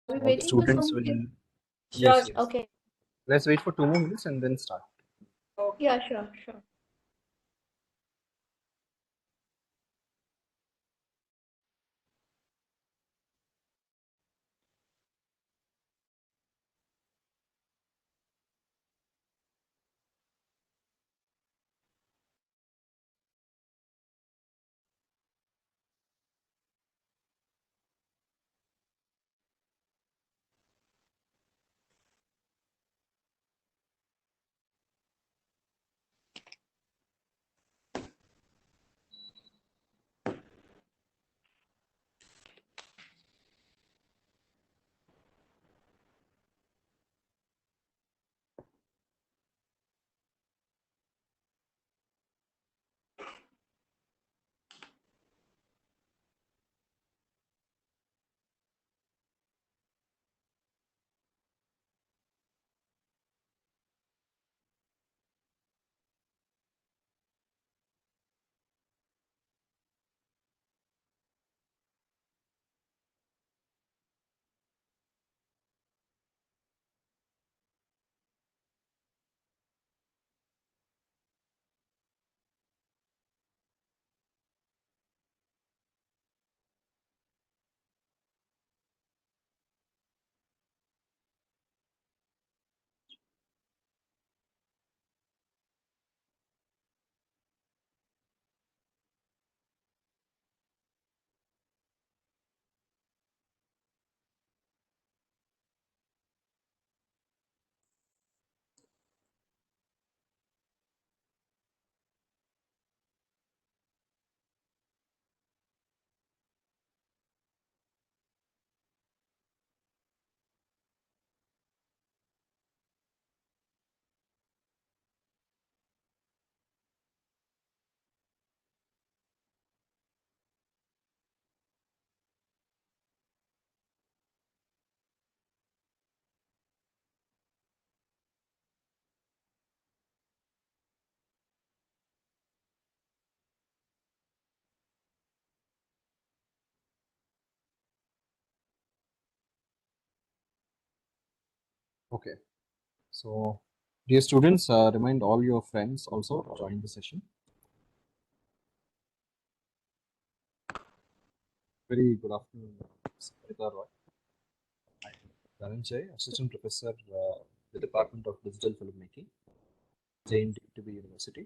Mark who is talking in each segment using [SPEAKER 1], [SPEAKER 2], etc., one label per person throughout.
[SPEAKER 1] Are we
[SPEAKER 2] All the
[SPEAKER 1] waiting for
[SPEAKER 2] students
[SPEAKER 1] some
[SPEAKER 2] will.
[SPEAKER 1] people?
[SPEAKER 2] Yes, yes.
[SPEAKER 1] Okay.
[SPEAKER 2] Let's wait for 2 more minutes and then start.
[SPEAKER 1] Yeah, sure, sure.
[SPEAKER 2] Okay. So, dear students, remind all your friends also to join the session. Very good afternoon, Sarita Roy. I am Dhananjay, Assistant Professor, the Department of Digital Filmmaking, JNDTB University.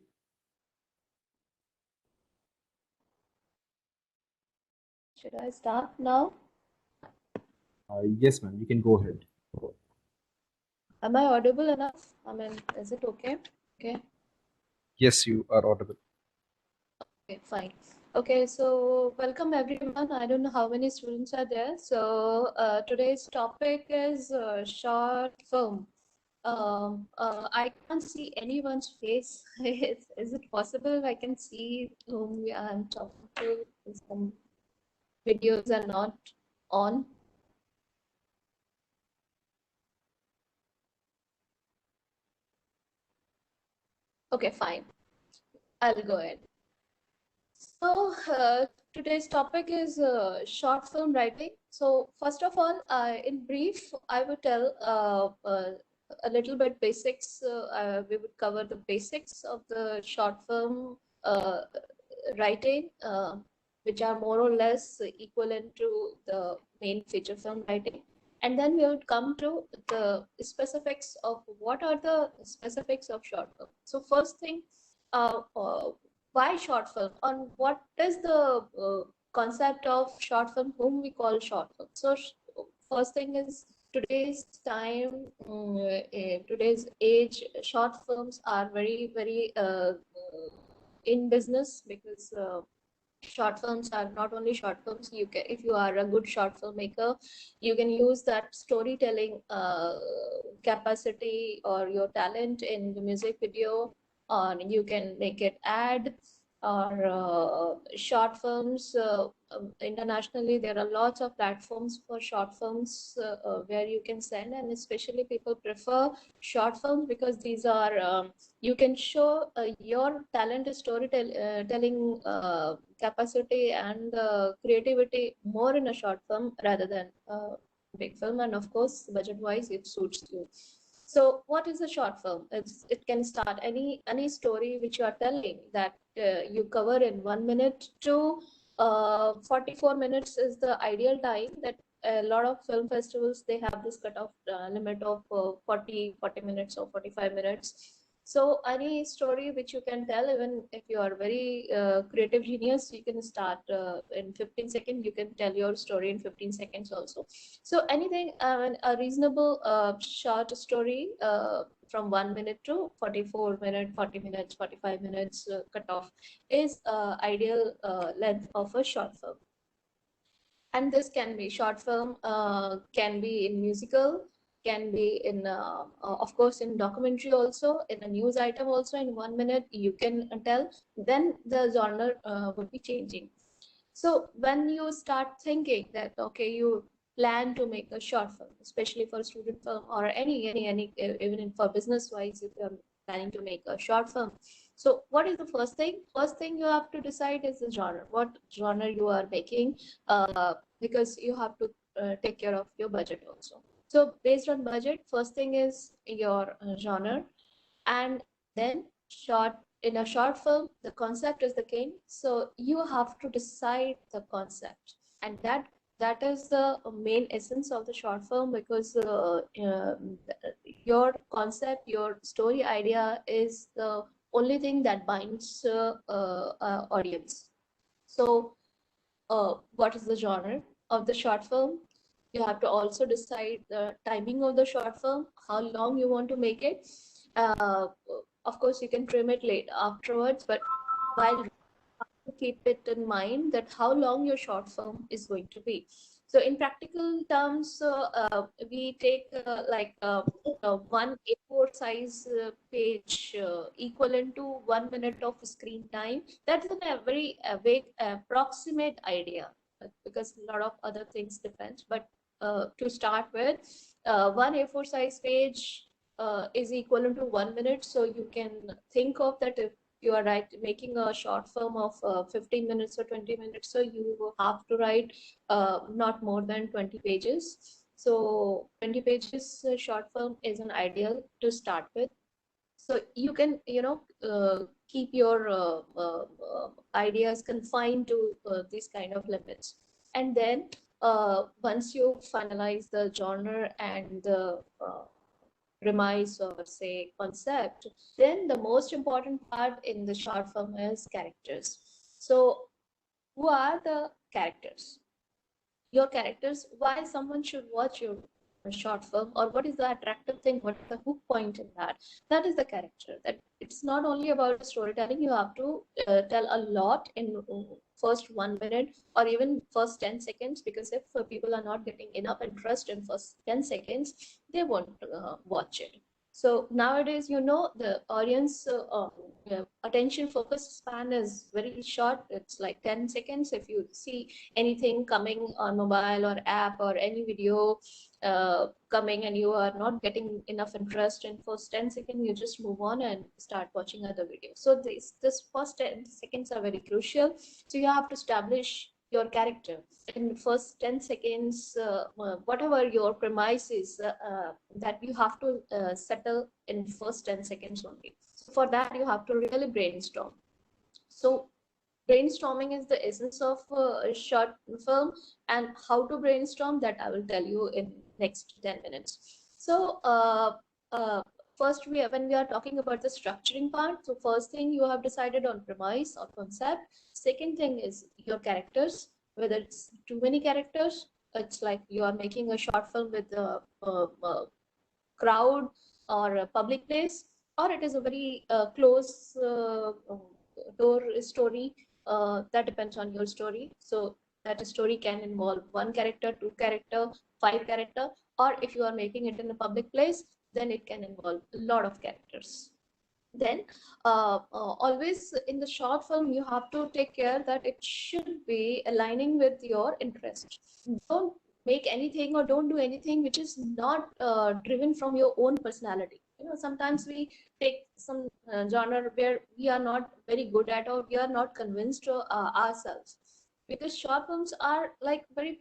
[SPEAKER 1] Should I start now?
[SPEAKER 2] Yes, ma'am, you can go ahead.
[SPEAKER 1] Am I audible enough? I mean, is it okay? Okay.
[SPEAKER 2] Yes, you are audible.
[SPEAKER 1] Okay, fine. Okay, so welcome everyone. I don't know how many students are there. So today's topic is short film. I can't see anyone's face. Is it possible I can see whom I'm talking to? Some videos are not on. Okay, fine. I'll go ahead. So today's topic is short film writing. So first of all, in brief, I would tell a little bit basics. We would cover the basics of the short film writing, which are more or less equivalent to the main feature film writing. And then we would come to the specifics of what are the specifics of short film. So first thing, why short film, and what is the concept of short film, whom we call short film. So first thing is today's time, today's age, short films are very in business, because short films are not only short films. You can, if you are a good short filmmaker, you can use that storytelling capacity or your talent in the music video, or you can make it ad, or short films. Internationally, there are lots of platforms for short films where you can send, and especially people prefer short films because these are you can show your talent, storytelling capacity and creativity more in a short film rather than big film, and of course, budget-wise, it suits you. So, what is a short film? It can start any story which you are telling that you cover in 1 minute to 44 minutes is the ideal time. That a lot of film festivals, they have this cutoff limit of 40 minutes or 45 minutes. So any story which you can tell, even if you are very creative genius, you can start in 15 seconds. You can tell your story in 15 seconds also. So anything, a reasonable short story from 1 minute to 44 minutes, 40 minutes, 45 minutes cutoff is ideal length of a short film. And this can be short film, can be in musical, can be in of course in documentary also, in a news item also. In 1 minute you can tell, then the genre would be changing. So when you start thinking that okay, you plan to make a short film, especially for student film or any even for business wise, if you're planning to make a short film. So what is the first thing? First thing you have to decide is the genre. What genre you are making, because you have to take care of your budget also. So based on budget, first thing is your genre, and then short in a short film, the concept is the king. So you have to decide the concept, and that is the main essence of the short film, because your concept, your story idea is the only thing that binds audience. So what is the genre of the short film? You have to also decide the timing of the short film, how long you want to make it. Uh, of course, you can trim it late afterwards, but while keep it in mind that how long your short film is going to be. So in practical terms, we take one A4 size page equivalent to 1 minute of screen time. That's a very vague approximate idea, because a lot of other things depends. But to start with, one A4 size page is equivalent to 1 minute. So you can think of that if you are making a short film of 15 minutes or 20 minutes, so you have to write not more than 20 pages. So 20 pages short film is an ideal to start with. So you can keep your ideas confined to these kind of limits. And then once you finalize the genre and the premise or say concept, then the most important part in the short film is characters. So who are the characters? Your characters, why someone should watch your short film, or what is the attractive thing, what is the hook point in that? That is the character. That it's not only about storytelling. You have to tell a lot in first 1 minute or even first 10 seconds, because if people are not getting enough interest in first 10 seconds, they won't watch it. So nowadays, the audience attention focus span is very short. It's like 10 seconds. If you see anything coming on mobile or app or any video coming and you are not getting enough interest in first 10 seconds, you just move on and start watching other videos. So this first 10 seconds are very crucial. So you have to establish your character in the first 10 seconds. Whatever your premise is, that you have to settle in first 10 seconds only. So for that, you have to really brainstorm. So brainstorming is the essence of a short film, and how to brainstorm, that I will tell you in next 10 minutes. So uh, first, when we are talking about the structuring part, so first thing, you have decided on premise or concept. Second thing is your characters, whether it's too many characters, it's like you are making a short film with a crowd or a public place, or it is a very close door story. That depends on your story. So that story can involve one character, two character, five character, or if you are making it in a public place, then it can involve a lot of characters. Then always in the short film, you have to take care that it should be aligning with your interest. Don't make anything or don't do anything which is not driven from your own personality. Sometimes we take some genre where we are not very good at, or we are not convinced ourselves. because short films are like very,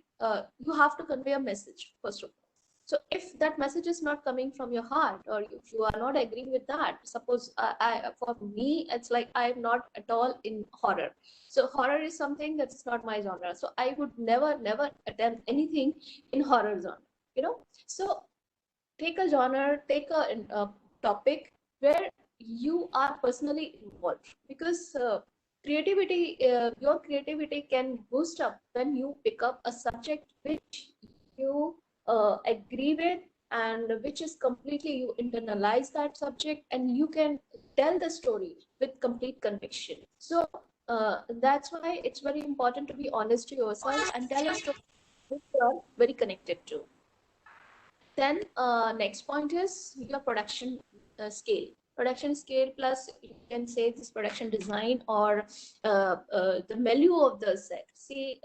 [SPEAKER 1] you have to convey a message first of all. So if that message is not coming from your heart, or if you are not agreeing with that, suppose for me, it's like I'm not at all in horror. So horror is something that's not my genre. So I would never attempt anything in horror genre, you know. So take a genre, take a topic where you are personally involved, because your creativity can boost up when you pick up a subject which you agree with, and which is completely, you internalize that subject and you can tell the story with complete conviction. So that's why it's very important to be honest to yourself and tell a story which you are very connected to. Then next point is your production scale. Production scale, plus you can say this production design, or the milieu of the set. See,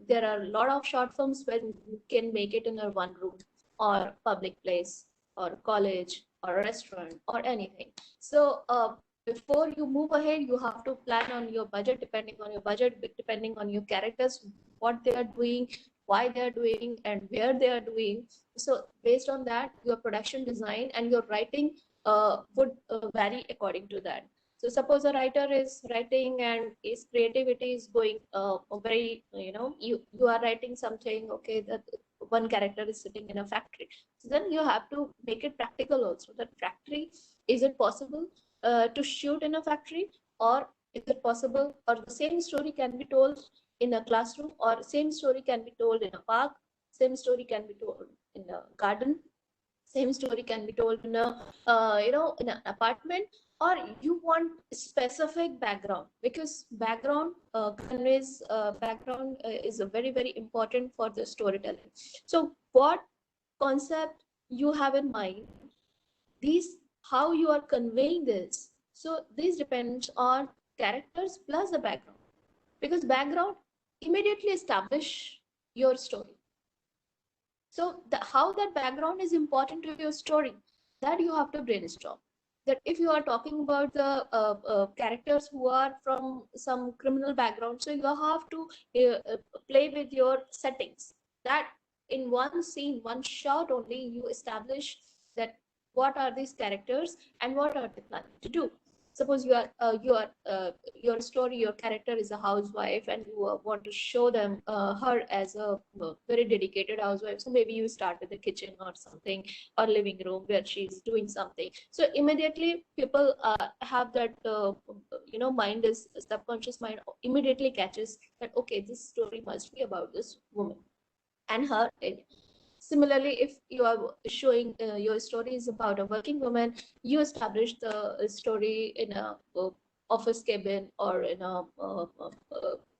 [SPEAKER 1] there are a lot of short films where you can make it in a one room, or public place, or college, or a restaurant, or anything. So before you move ahead, you have to plan on your budget, depending on your budget, depending on your characters, what they are doing, why they are doing, and where they are doing. So based on that, your production design and your writing would vary according to that. So suppose a writer is writing and his creativity is going very, you are writing something, okay, that one character is sitting in a factory. So then you have to make it practical also. That factory, is it possible to shoot in a factory, or is it possible, or the same story can be told in a classroom, or same story can be told in a park, same story can be told in a garden, same story can be told in a in an apartment, or you want specific background, because background conveys background is a very important for the storytelling. So what concept you have in mind, these, how you are conveying this, so this depends on characters plus the background, because background immediately establish your story. So how that background is important to your story, that you have to brainstorm. That if you are talking about the characters who are from some criminal background, so you have to play with your settings. That in one scene, one shot only, you establish that what are these characters and what are they planning to do. Suppose your story, your character is a housewife, and you want to show them her as a very dedicated housewife. So maybe you start with the kitchen or something, or living room where she's doing something. So immediately people have that mind, is subconscious mind immediately catches that, okay, this story must be about this woman and her. Similarly, if you are showing your story is about a working woman, you establish the story in a office cabin, or in a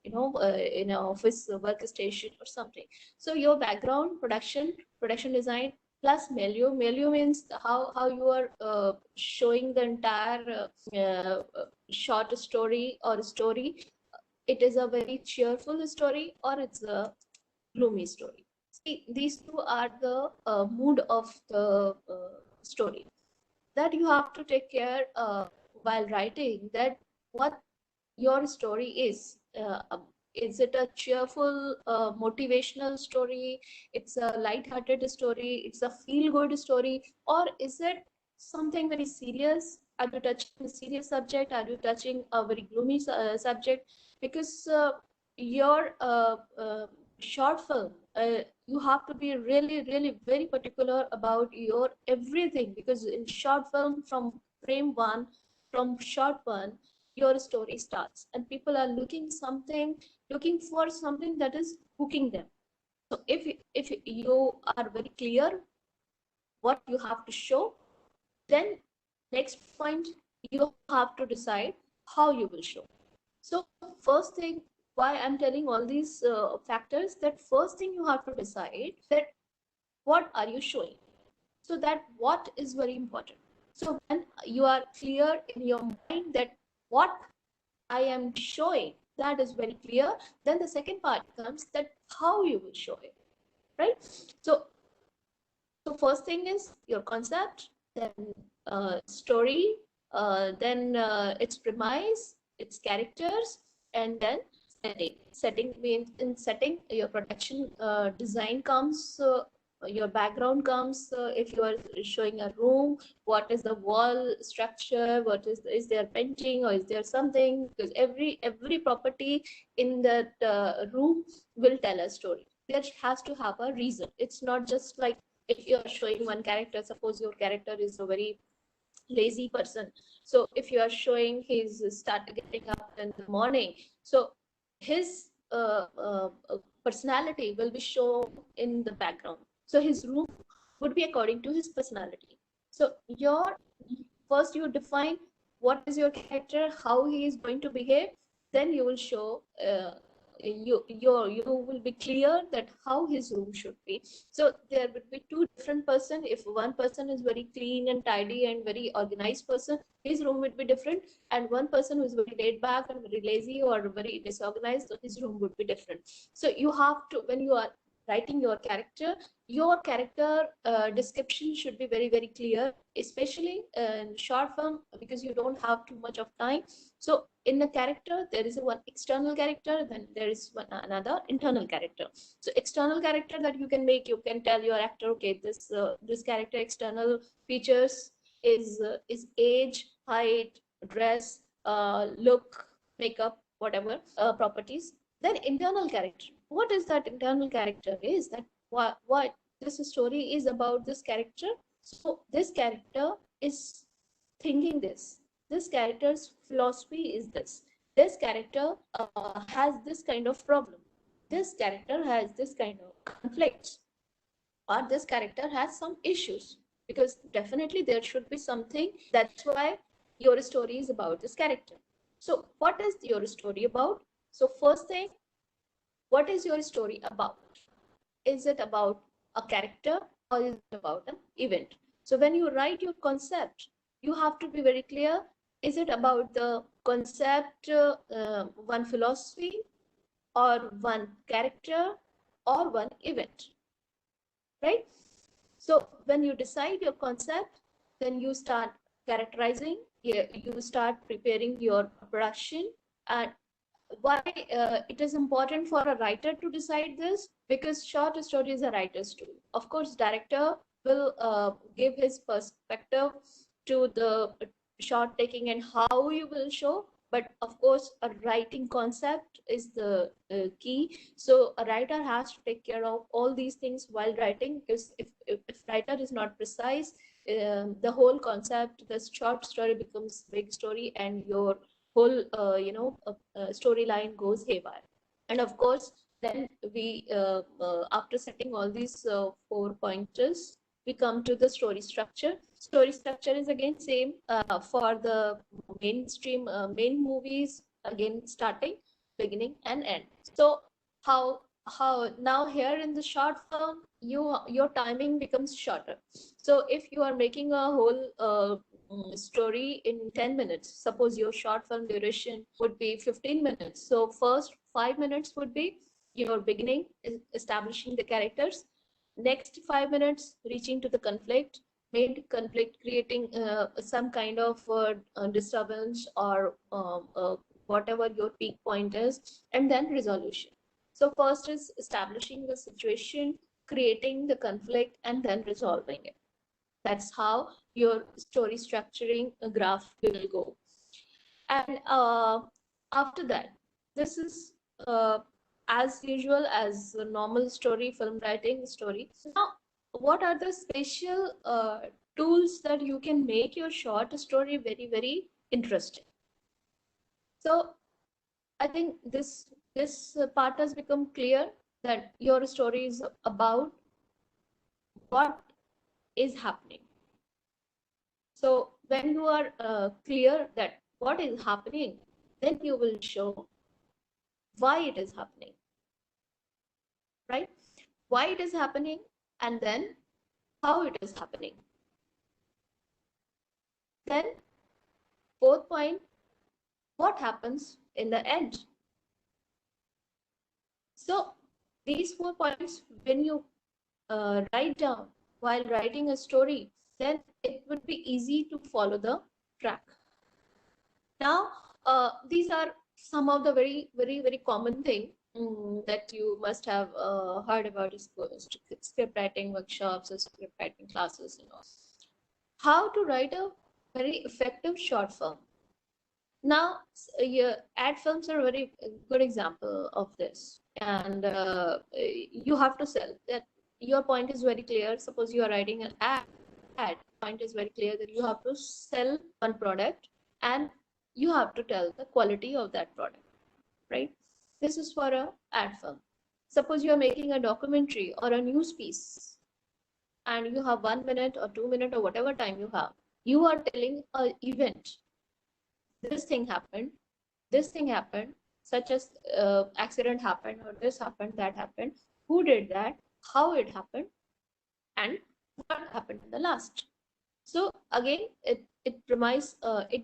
[SPEAKER 1] in an office workstation or something. So your background, production design, plus milieu means how you are showing the entire short story or story. It is a very cheerful story, or it's a gloomy story. See, these two are the mood of the story, that you have to take care while writing, that what your story is. Is it a cheerful, motivational story? It's a light-hearted story. It's a feel-good story, or is it something very serious? Are you touching a serious subject? Are you touching a very gloomy subject? Because your short film, you have to be really very particular about your everything, because in short film, from frame one, from shot one, your story starts, and people are looking for something that is hooking them. So if you are very clear what you have to show, then next point, you have to decide how you will show. So first thing, why I'm telling all these factors, that first thing you have to decide that what are you showing. So that what is very important. So when you are clear in your mind that what I am showing, that is very clear, then the second part comes, that how you will show it, right? So first thing is your concept, then story, then its premise, its characters, and then Setting means in setting, your production design comes, your background comes. If you are showing a room, what is the wall structure? What is there painting or is there something? Because every property in that room will tell a story. There has to have a reason. It's not just like if you are showing one character. Suppose your character is a very lazy person, so if you are showing his start getting up in the morning, so his personality will be shown in the background, so his room would be according to his personality. So your first you define what is your character, how he is going to behave, then you will show you will be clear that how his room should be. So there would be two different person. If one person is very clean and tidy and very organized person, his room would be different, and one person who is very laid back and very lazy or very disorganized, so his room would be different. So you have to, when you are writing your character description should be very very clear, especially in short film, because you don't have too much of time. So in a character there is one external character, then there is another internal character. So external character that you can make, you can tell your actor, okay, this character external features is age, height, dress, look, makeup, whatever properties. Then internal character, what is that internal character, is that what this story is about this character. So this character is thinking this character's philosophy is this character has this kind of problem, this character has this kind of conflicts, or this character has some issues, because definitely there should be something. That's why your story is about this character. So what is your story about? So first thing, what is your story about? Is it about a character or is it about an event? So when you write your concept, you have to be very clear. Is it about the concept, one philosophy, or one character, or one event, right? So when you decide your concept, then you start characterizing, you start preparing your production. And why it is important for a writer to decide this? Because short story is a writer's tool. Of course, director will give his perspective to the shot taking and how you will show, but of course a writing concept is the key. So a writer has to take care of all these things while writing, because if writer is not precise, the whole concept, the short story becomes big story, and your whole storyline goes haywire. And of course then we after setting all these 4 pointers, we come to the story structure. Story structure is again same for the mainstream main movies, again starting, beginning and end. So how now here in the short film, your timing becomes shorter. So if you are making a whole story in 10 minutes, suppose your short film duration would be 15 minutes, so first 5 minutes would be your beginning, establishing the characters. Next 5 minutes reaching to the conflict, main conflict, creating some kind of disturbance or whatever your peak point is, and then resolution. So first is establishing the situation, creating the conflict, and then resolving it. That's how your story structuring graph will go. And after that, this is as usual as a normal story, film writing story. Now, what are the special tools that you can make your short story very, very interesting? So I think this part has become clear, that your story is about what is happening. So when you are clear that what is happening, then you will show why it is happening, right? Why it is happening, and then how it is happening. Then fourth point, what happens in the end? So these 4 points, when you write down while writing a story, then it would be easy to follow the track. Now, these are some of the very common thing that you must have heard about is script writing workshops or script writing classes and all. How to write a very effective short film. Now, yeah, ad films are a very good example of this, and you have to sell that. Your point is very clear. Suppose you are writing an ad, point is very clear that you have to sell one product, and you have to tell the quality of that product, right? This is for a ad film. Suppose you are making a documentary or a news piece, and you have 1 minute or 2 minutes or whatever time you have. You are telling an event. This thing happened, such as accident happened, or this happened, that happened, who did that, how it happened, and what happened in the last. So again, it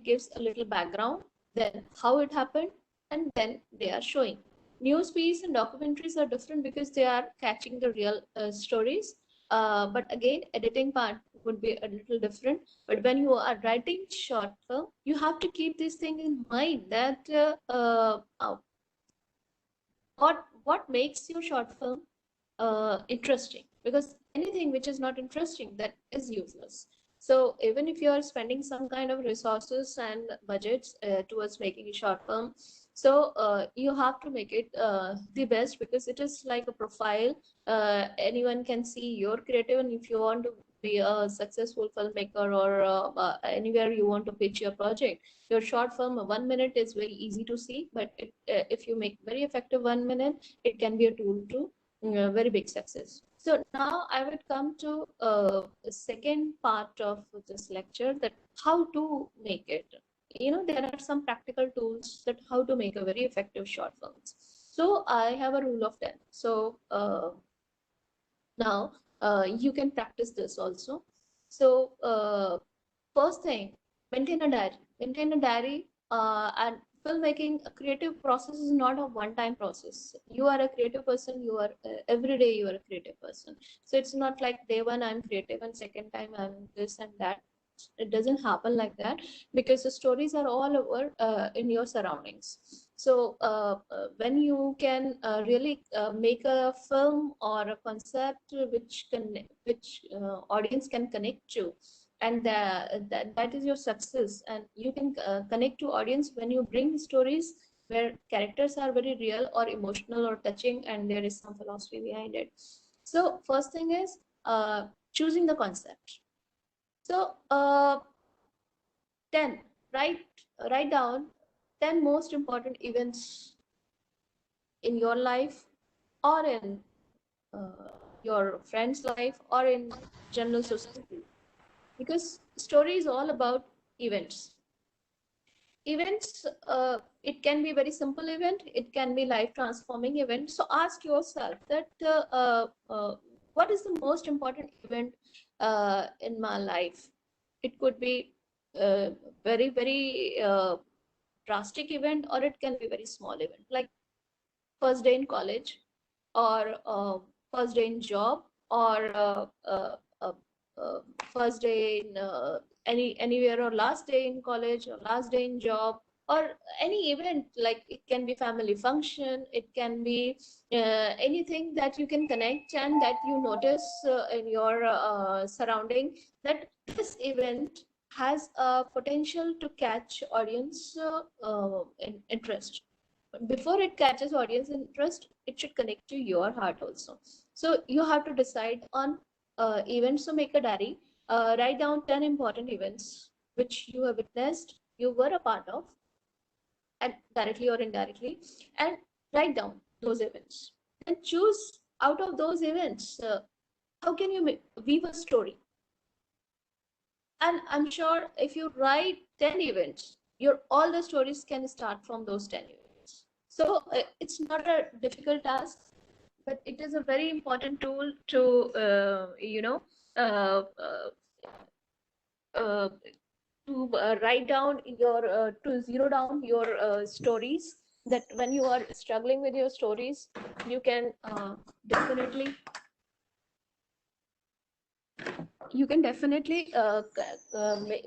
[SPEAKER 1] gives a little background, then how it happened, and then they are showing. News piece and documentaries are different because they are catching the real stories. But again, editing part would be a little different. But when you are writing short film, you have to keep this thing in mind that what makes your short film interesting, because anything which is not interesting, that is useless. So even if you are spending some kind of resources and budgets towards making a short film, so you have to make it the best, because it is like a profile. Anyone can see your creative, and if you want to be a successful filmmaker, or anywhere you want to pitch your project, your short film 1 minute is very easy to see, but if you make very effective 1 minute, it can be a tool to very big success. So now I would come to the second part of this lecture, that how to make it. There are some practical tools that how to make a very effective short films. So I have a rule of 10. So now you can practice this also. So first thing, maintain a diary. Maintain a diary, and filmmaking, a creative process is not a one-time process. You are a creative person. You are every day you are a creative person. So it's not like day one I'm creative and second time I'm this and that. It doesn't happen like that, because the stories are all over in your surroundings. So when you can really make a film or a concept which audience can connect to, and that is your success, and you can connect to audience when you bring stories where characters are very real or emotional or touching, and there is some philosophy behind it. So first thing is choosing the concept. So 10, write down 10 most important events in your life, or in your friend's life, or in general society, because story is all about events. It can be very simple event, it can be life transforming event. So ask yourself that what is the most important event in my life. It could be very drastic event, or it can be very small event, like first day in college, or first day in job, or uh, uh, first day in anywhere, or last day in college, or last day in job, or any event. Like it can be family function, it can be anything that you can connect, and that you notice in your surrounding, that this event has a potential to catch audience interest. Before it catches audience interest, it should connect to your heart also. So you have to decide on events. So make a diary, write down 10 important events which you have witnessed, you were a part of, and directly or indirectly, and write down those events. And choose out of those events, how can you weave a story. And I'm sure if you write 10 events, your all the stories can start from those 10 events. So it's not a difficult task, but it is a very important tool to uh, uh, uh, write down your to zero down your stories, that when you are struggling with your stories, you can definitely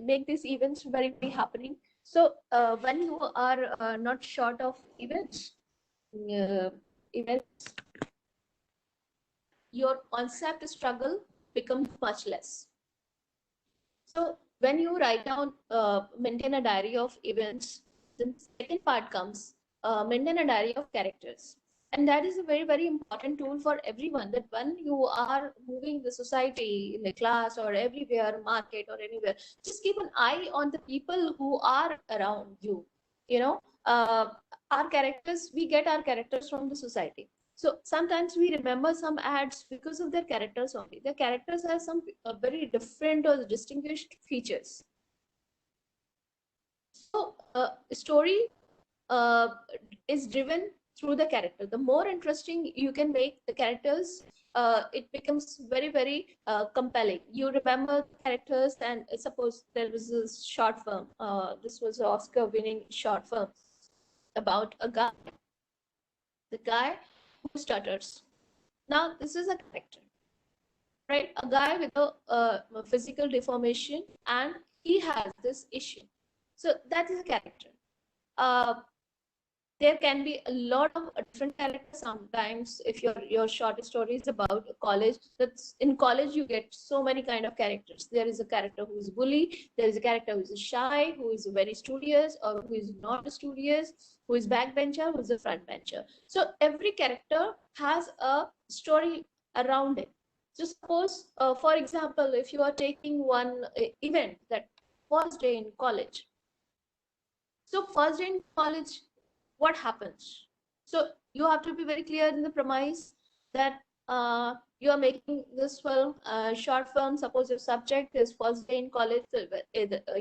[SPEAKER 1] make these events very happening. So when you are not short of events, uh, events, your concept struggle becomes much less. So when you write down, maintain a diary of events, the second part comes, maintain a diary of characters. And that is a very, very important tool for everyone, that when you are moving the society in the class or everywhere, market or anywhere, just keep an eye on the people who are around you. You know, our characters, we get our characters from the society. So sometimes we remember some ads because of their characters only. Their characters have some very different or distinguished features. So story uh, is driven through the character. The more interesting you can make the characters, it becomes very, very compelling. You remember the characters, and suppose there was a short film. This was an Oscar-winning short film about a guy, the guy who stutters. Now, this is a character, right? A guy with a physical deformation, and he has this issue. So that is a character. Uh, there can be a lot of different characters. Sometimes if your short story is about college, that's in college you get so many kind of characters. There is a character who is bully, there is a character who is shy, who is very studious or who is not studious, who is backbencher, who is a front bencher. So every character has a story around it. So suppose, for example, if you are taking one event, that first day in college. So first day in college, what happens? So you have to be very clear in the premise that you are making this film, short film. Suppose your subject is first day in college, so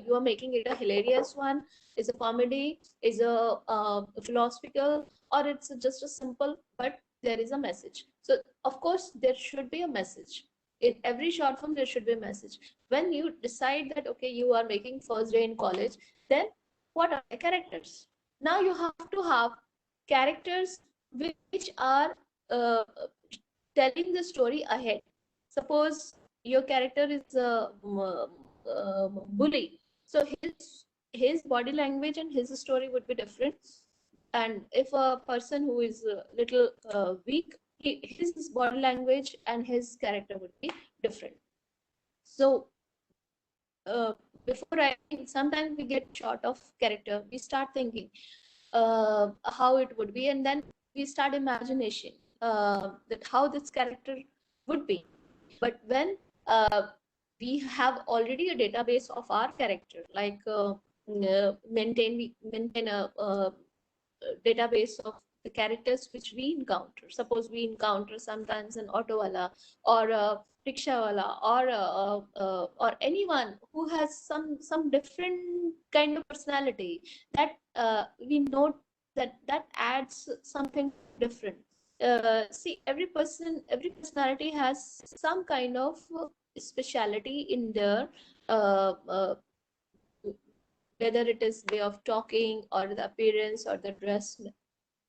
[SPEAKER 1] you are making it a hilarious one, is a comedy, is a philosophical, or it's just a simple, but there is a message. So of course there should be a message. In every short film, there should be a message. When you decide that, okay, you are making first day in college, then what are the characters? Now you have to have characters which are telling the story ahead. Suppose your character is a bully, so his body language and his story would be different. And if a person who is a little weak, his body language and his character would be different. So uh, before writing, sometimes we get short of character. We start thinking how it would be, and then we start imagination that how this character would be. But when we have already a database of our character, like we maintain a database of the characters which we encounter. Suppose we encounter sometimes an auto wala or a rickshaw wala or anyone who has some different kind of personality, that we note that adds something different. See, every personality has some kind of speciality in their uh, uh, whether it is way of talking or the appearance or the dress,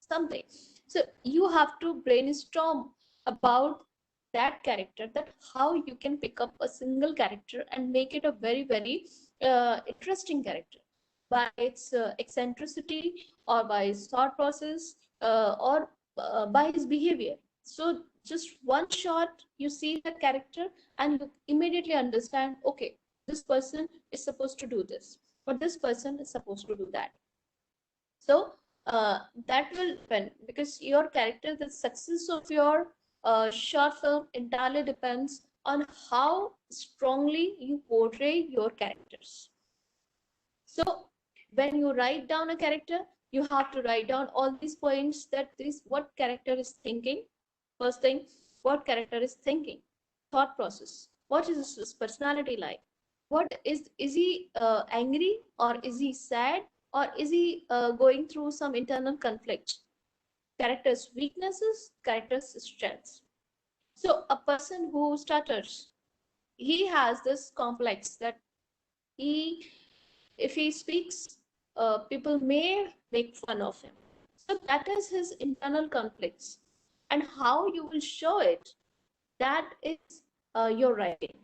[SPEAKER 1] something. So you have to brainstorm about that character, that how you can pick up a single character and make it a very, very interesting character by its eccentricity or by his thought process or by his behavior. So just one shot, you see that character and you immediately understand, okay, this person is supposed to do this, or this person is supposed to do that. So that will depend, because your character, the success of your short film entirely depends on how strongly you portray your characters. So when you write down a character, you have to write down all these points, that this what character is thinking. First thing, what character is thinking, thought process. What is his personality like? What is he angry, or is he sad, or is he going through some internal conflict? Characters weaknesses, characters strengths. So a person who stutters, he has this complex that he, if he speaks, people may make fun of him. So that is his internal conflicts, and how you will show it, that is your writing.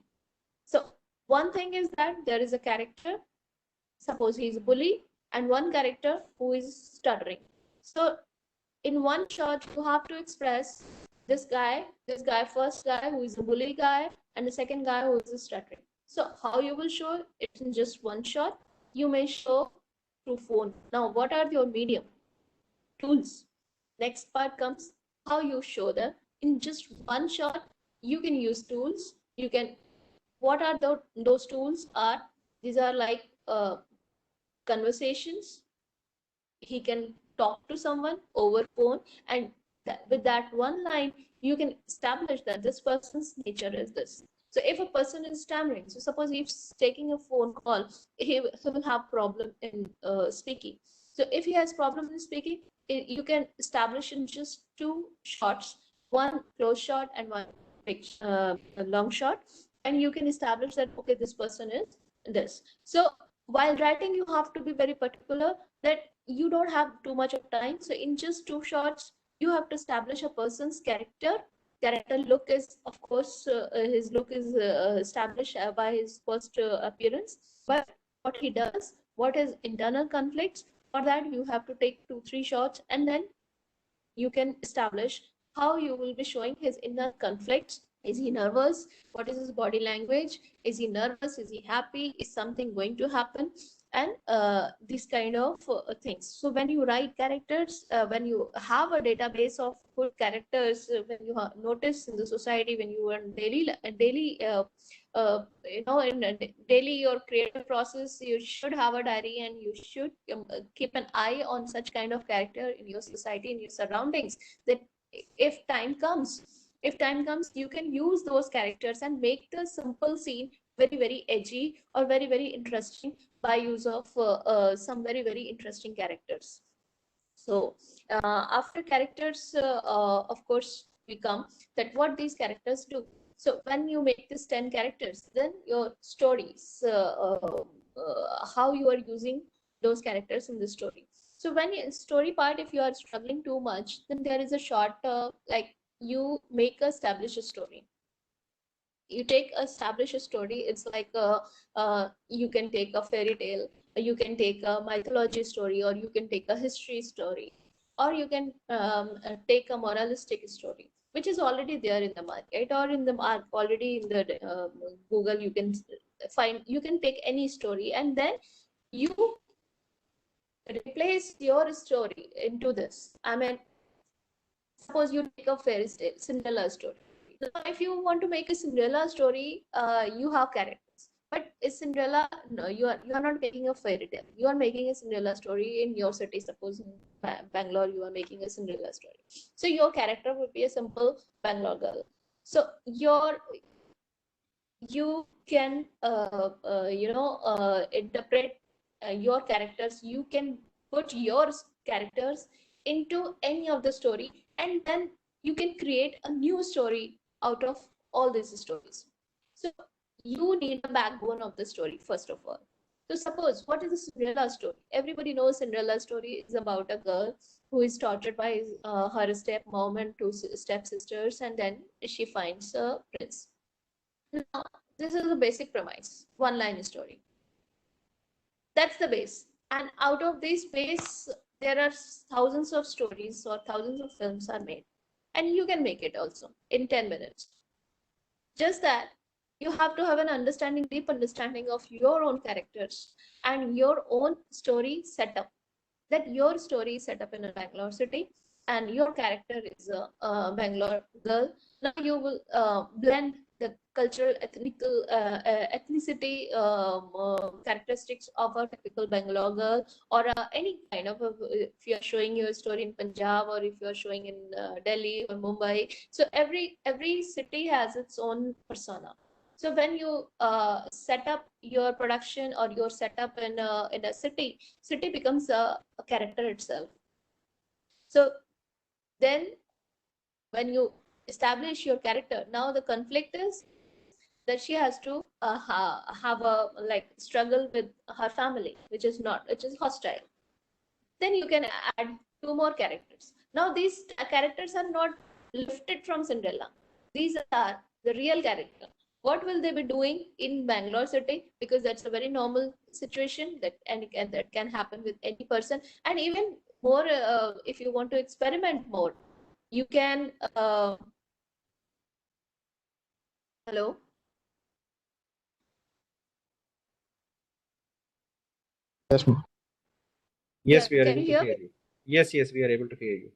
[SPEAKER 1] So one thing is that there is a character. Suppose he is a bully. and one character who is stuttering. So in one shot, you have to express first guy who is a bully guy, and the second guy who is stuttering. So how you will show it in just one shot? You may show through phone. Now, what are your medium? Tools. Next part comes how you show them in just one shot. You can use tools. You can. What are those tools? Are these are like conversations. He can talk to someone over phone, and with that one line you can establish that this person's nature is this. So if a person is stammering, so suppose if he's taking a phone call, he will have problem in speaking. So if he has problem in speaking, you can establish in just two shots, one close shot and one a long shot, and you can establish that okay, this person is this. So while writing, you have to be very particular that you don't have too much of time. So in just two shots, you have to establish a person's character look is, of course, his look is established by his first appearance, but what he does, what his internal conflicts. For that you have to take 2-3 shots, and then you can establish how you will be showing his inner conflicts. Is he nervous? What is his body language? Is he nervous? Is he happy? Is something going to happen? And these kind of things. So when you write characters, when you have a database of good characters, when you notice in the society, when you are daily in a daily your creative process, you should have a diary, and you should keep an eye on such kind of character in your society, in your surroundings, that if time comes you can use those characters and make the simple scene very edgy or very interesting by use of some very interesting characters. So after characters, of course, we come that what these characters do. So when you make this 10 characters, then your stories, how you are using those characters in the story. So when you story part, if you are struggling too much, then there is a short, like you make establish a story. You take establish a story. It's like you can take a fairy tale, you can take a mythology story, or you can take a history story, or you can take a moralistic story which is already there in the market, or in the already in the Google. You can find, you can take any story, and then you replace your story into this. I mean, suppose you take a fairy tale, Cinderella story. Now, if you want to make a Cinderella story, you have characters. But is Cinderella? No, you are not making a fairy tale. You are making a Cinderella story in your city. Suppose in Bangalore, you are making a Cinderella story. So your character would be a simple Bangalore girl. So you can interpret your characters. You can put your characters into any of the story, and then you can create a new story out of all these stories. So you need a backbone of the story first of all. So suppose, what is the Cinderella story? Everybody knows Cinderella story is about a girl who is tortured by her stepmom and two stepsisters, and then she finds a prince. Now, this is the basic premise, one line story. That's the base. And out of this base, there are thousands of stories or thousands of films are made. And you can make it also in 10 minutes. Just that you have to have an understanding, deep understanding of your own characters and your own story setup. That your story is set up in a Bangalore city, and your character is a Bangalore girl. Now you will blend the cultural, ethnicity characteristics of a typical Bangalore girl, or any kind of if you are showing your story in Punjab, or if you are showing in Delhi or Mumbai. So every city has its own persona. So when you set up your production or your setup in a city becomes a character itself. So then when you establish your character, now the conflict is that she has to have a like struggle with her family, which is hostile. Then you can add two more characters. Now these characters are not lifted from Cinderella. These are the real character. what will they be doing in Bangalore city, because that's a very normal situation that that can happen with any person. And even more, if you want to experiment more, you can hello.
[SPEAKER 2] Yes, ma'am.
[SPEAKER 1] Yeah,
[SPEAKER 2] Yes, we are
[SPEAKER 1] can you
[SPEAKER 2] able to
[SPEAKER 1] hear
[SPEAKER 2] hear
[SPEAKER 1] me?
[SPEAKER 2] you. Yes, yes, we are able to hear you.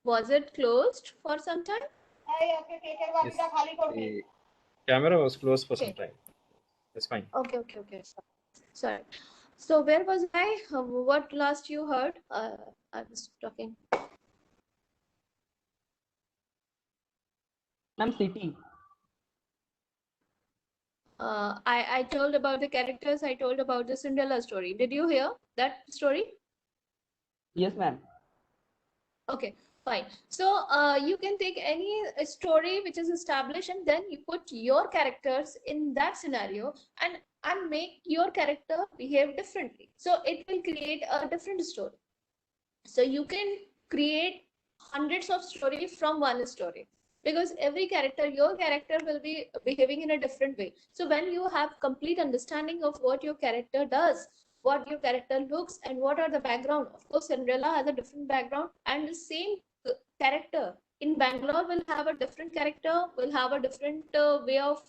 [SPEAKER 1] Was it closed for some time?
[SPEAKER 2] Yes, the camera was closed for some
[SPEAKER 1] Okay,
[SPEAKER 2] time. That's fine.
[SPEAKER 1] okay. Sorry. So where was I? What last you heard? I was talking.
[SPEAKER 3] Ma'am, city.
[SPEAKER 1] I told about the characters. I told about the Cinderella story. Did you hear that story?
[SPEAKER 3] Yes, ma'am.
[SPEAKER 1] Okay, fine. So you can take any story which is established, and then you put your characters in that scenario, and make your character behave differently. So it will create a different story. So you can create hundreds of stories from one story, because every character, your character will be behaving in a different way. So when you have complete understanding of what your character does, what your character looks, and what are the background. Of course, Cinderella has a different background, and the same character in Bangalore will have a different character, will have a different way of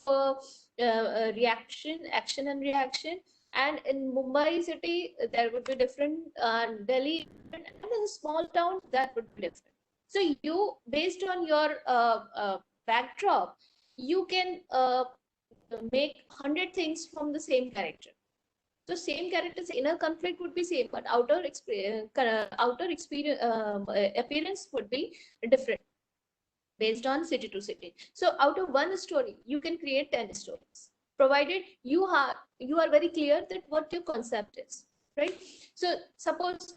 [SPEAKER 1] reaction, action and reaction. And in Mumbai city, there would be different, Delhi, and in a small town, that would be different. So you, based on your backdrop, you can make 100 things from the same character. So same character's inner conflict would be same, but outer experience, appearance would be different based on city to city. So out of one story, you can create 10 stories, provided you are very clear that what your concept is, right? So suppose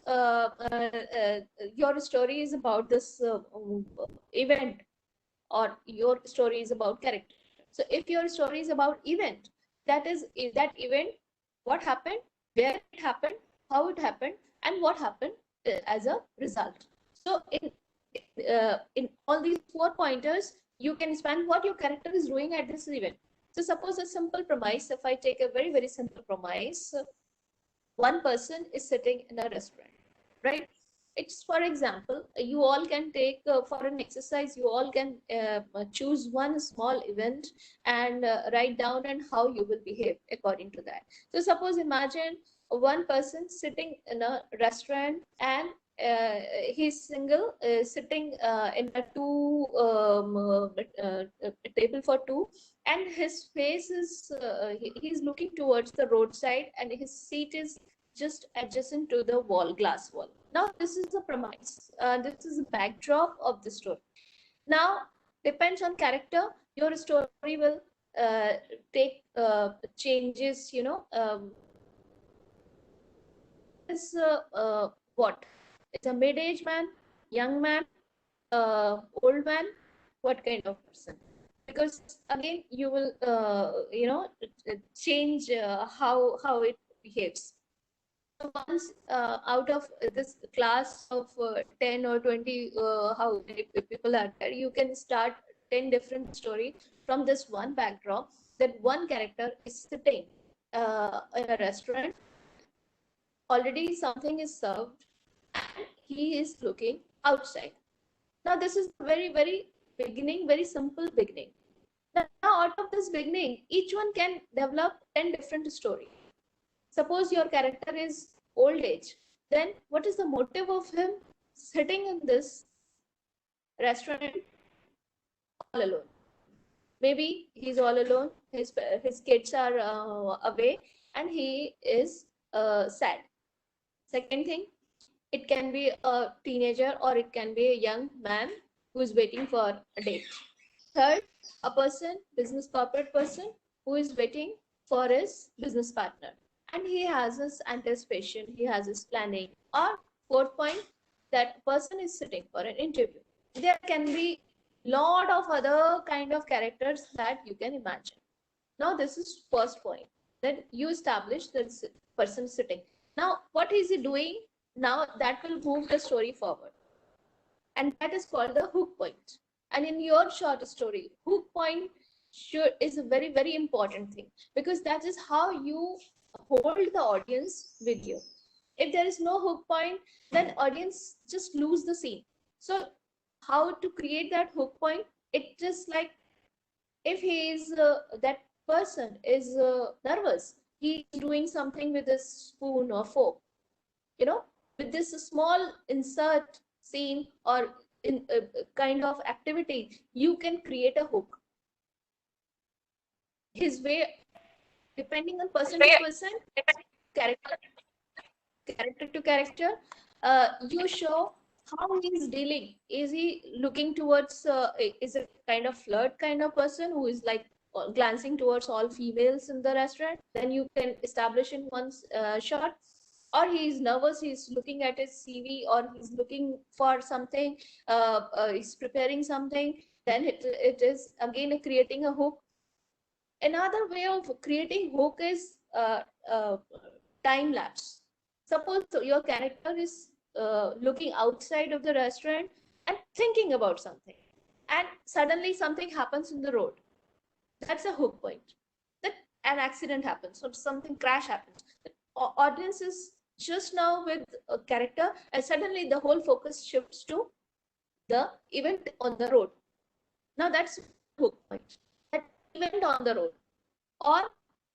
[SPEAKER 1] your story is about this event, or your story is about character. So if your story is about event, that is that event, what happened, where it happened, how it happened, and what happened as a result. So in all these 4 pointers, you can span what your character is doing at this event. So suppose a simple premise, if I take a very, very simple premise, one person is sitting in a restaurant, right? It's, for example, you all can take for an exercise, you all can choose one small event and write down and how you will behave according to that. So suppose, imagine one person sitting in a restaurant, and he's single, sitting in a table for two, and his face is he's looking towards the roadside, and his seat is just adjacent to the wall, glass wall. Now this is the premise, this is the backdrop of the story. Now depends on character, your story will take changes, is what, it's a mid-age man, young man, old man, what kind of person? Because again, you will change how it behaves. So once out of this class of 10 or 20, how many people are there, you can start 10 different stories from this one backdrop, that one character is sitting in a restaurant, already something is served, and he is looking outside. Now this is very, very beginning, very simple beginning. Now out of this beginning, each one can develop 10 different stories. Suppose your character is old age, then what is the motive of him sitting in this restaurant all alone? Maybe he's all alone, his kids are away, and he is sad. Second thing, it can be a teenager, or it can be a young man who is waiting for a date. Third, a person, business corporate person, who is waiting for his business partner, and he has his anticipation, he has his planning. Or fourth point, that person is sitting for an interview. There can be lot of other kind of characters that you can imagine. Now this is first point, that you establish that person sitting. Now what is he doing? Now that will move the story forward, and that is called the hook point. And in your short story, hook point is a very, very important thing, because that is how you hold the audience with you. If there is no hook point, then audience just lose the scene. So how to create that hook point? It just like, if he is that person is nervous, he is doing something with a spoon or fork, you know, with this small insert scene or in kind of activity, you can create a hook. His way, depending on person to person, character to character, you show how he's dealing. Is he looking towards, is a kind of flirt kind of person who is like glancing towards all females in the restaurant? Then you can establish in one shot. Or he's nervous, he's looking at his CV, or he's looking for something, he's preparing something. Then it is again creating a hook. Another way of creating hook is time lapse. Suppose your character is looking outside of the restaurant and thinking about something, and suddenly something happens in the road. That's a hook point. That an accident happens or something crash happens. The audience is just now with a character, and suddenly the whole focus shifts to the event on the road. Now that's hook point. That event on the road, or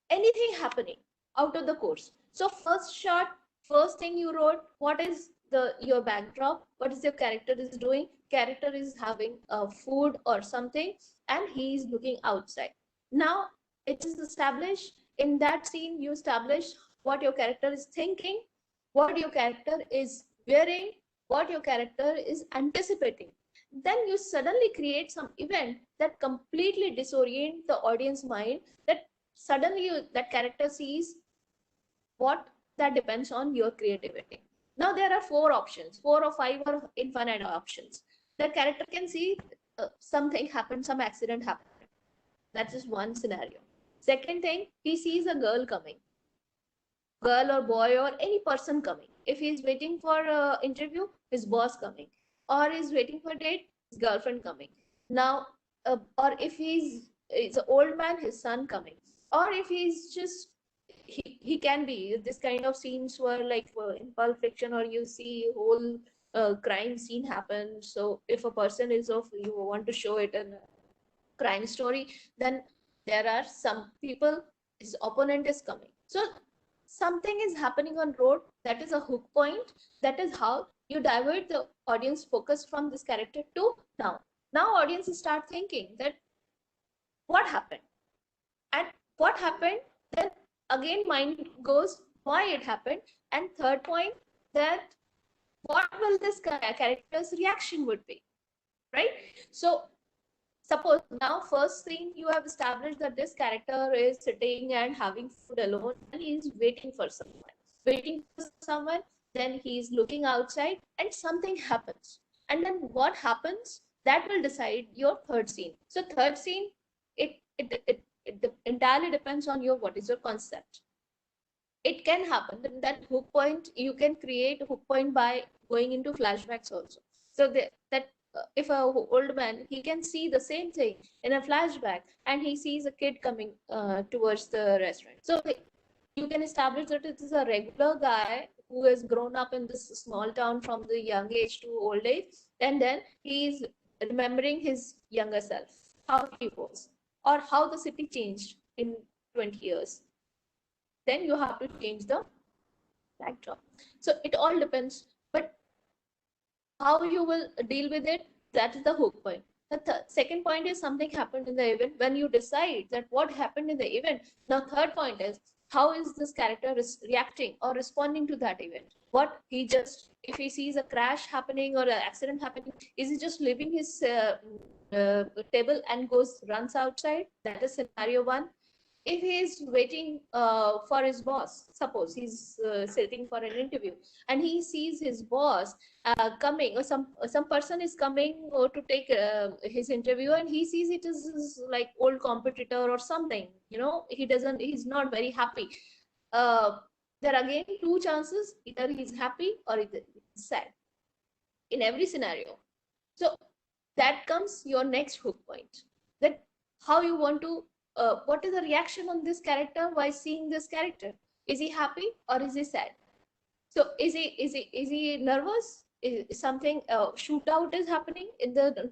[SPEAKER 1] anything happening out of the course. So first shot, first thing you wrote, what is the your backdrop? What is your character is doing? Character is having food or something, and he is looking outside. Now it is established in that scene. You establish what your character is thinking, what your character is wearing, what your character is anticipating. Then you suddenly create some event that completely disorient the audience mind, that suddenly that character sees what. That depends on your creativity. Now there are four options, four or five or infinite options. The character can see something happen, some accident happen. That is one scenario. Second thing, he sees a girl coming, girl or boy or any person coming. If he is waiting for an interview, his boss coming, or is waiting for a date, his girlfriend coming. Now, or if he's an old man, his son coming, or if he's just he can be this kind of scenes were like in Pulp Fiction, or you see whole crime scene happen. So if a person is of, you want to show it in a crime story, then there are some people, his opponent is coming. So something is happening on road, that is a hook point. That is how you divert the audience focus from this character to now audiences start thinking that what happened, and what happened, then again mind goes why it happened, and third point, that what will this character's reaction would be, right? So suppose now first thing you have established that this character is sitting and having food alone, and he is waiting for someone. Then he is looking outside and something happens, and then what happens, that will decide your third scene. So third scene, it entirely depends on your, what is your concept. It can happen that hook point, you can create a hook point by going into flashbacks also. So that if a old man, he can see the same thing in a flashback, and he sees a kid coming towards the restaurant. So you can establish that it is a regular guy who has grown up in this small town from the young age to old age, and then he is remembering his younger self, how he was, or how the city changed in 20 years. Then you have to change the backdrop. So it all depends, but how you will deal with it, that is the hook point. The second point is something happened in the event. When you decide that what happened in the event, now third point is how is this character reacting or responding to that event. What he just, if he sees a crash happening or an accident happening, is he just leaving his table and runs outside? That is scenario one. If he is waiting for his boss, suppose he's sitting for an interview, and he sees his boss coming, or some person is coming to take his interview, and he sees it is like old competitor or something, he's not very happy. There are again two chances, either he's happy or either he's sad in every scenario. So that comes your next hook point, that how you want to, what is the reaction on this character while seeing this character? Is he happy or is he sad? So is he nervous? Is something shootout is happening in the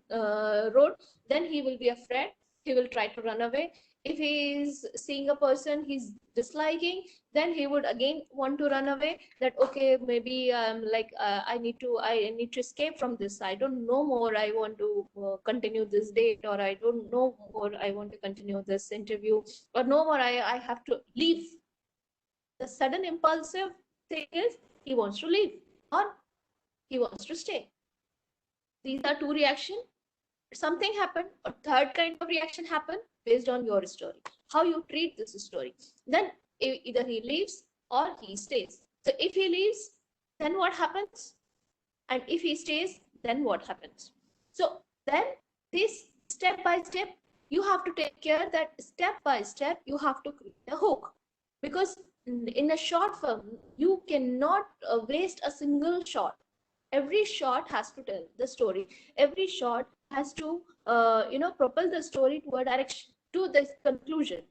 [SPEAKER 1] road? Then he will be afraid. He will try to run away. If he is seeing a person he's disliking, then he would again want to run away. That okay, maybe I need to escape from this. I don't know more. I want to continue this date, or I don't know more. I want to continue this interview, or no more. I have to leave. The sudden impulsive thing is he wants to leave or he wants to stay. These are two reactions. Something happened, a third kind of reaction happened based on your story, how you treat this story. Then either he leaves or he stays. So if he leaves, then what happens? And if he stays, then what happens? So then this step by step, you have to take care that step by step you have to create a hook, because in a short film you cannot waste a single shot. Every shot has to tell the story. Every shot has to propel the story to a direction, to this conclusion.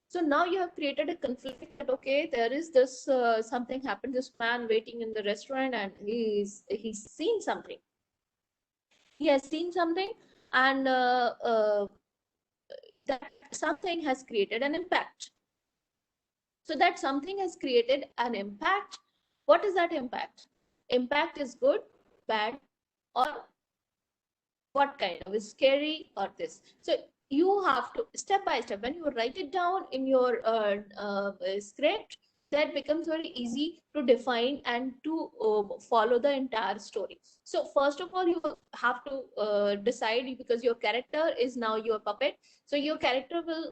[SPEAKER 1] So now you have created a conflict that okay, there is this something happened, this man waiting in the restaurant and he's seen something. He has seen something, and that something has created an impact. So that something has created an impact. What is that impact? Impact is good, bad, or what kind of is scary or this. So you have to step by step, when you write it down in your script, that becomes very easy to define and to follow the entire story. So first of all, you have to decide, because your character is now your puppet. So your character will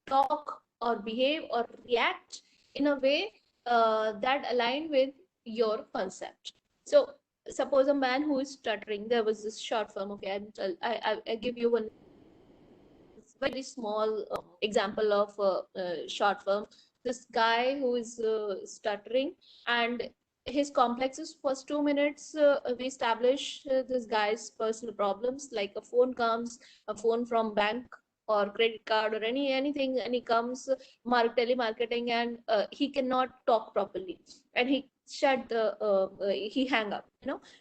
[SPEAKER 1] talk or behave or react in a way that align with your concept. So suppose a man who is stuttering. There was this short film. Okay, I give you one very small example of a short film. This guy who is stuttering, and his complexes. First 2 minutes we establish this guy's personal problems, like a phone comes, a phone from bank or credit card or anything, and he comes telemarketing, and he cannot talk properly, and he hang up,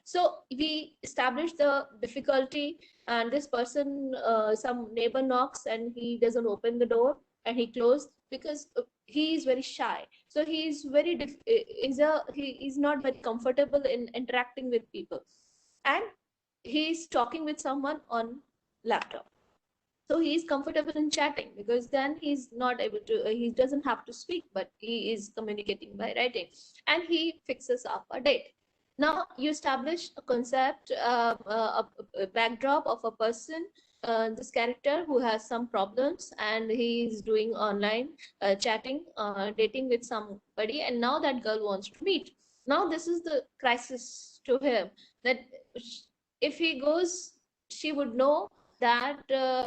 [SPEAKER 1] so we establish the difficulty. And this person, some neighbor knocks and he doesn't open the door, and he closed because he is very shy. So he is he is not very comfortable in interacting with people, and he is talking with someone on laptop. So he is comfortable in chatting, because then he's not able to he doesn't have to speak, but he is communicating by writing, and he fixes up a date. Now you establish a concept, a backdrop of a person, this character who has some problems, and he is doing online chatting, dating with somebody, and now that girl wants to meet. Now this is the crisis to him, that if he goes, she would know that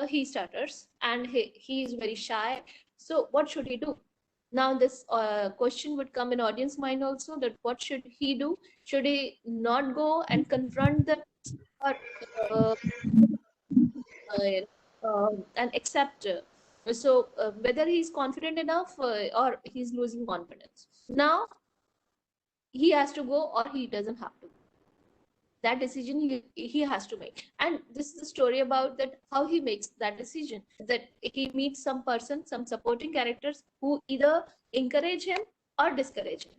[SPEAKER 1] he stutters and he is very shy. So what should he do? Now this question would come in audience mind also, that what should he do? Should he not go and confront them, or uh, and accept? So whether he's confident enough, or he's losing confidence. Now he has to go or he doesn't have to. That decision he has to make, and this is the story about that, how he makes that decision, that he meets some person, some supporting characters who either encourage him or discourage him.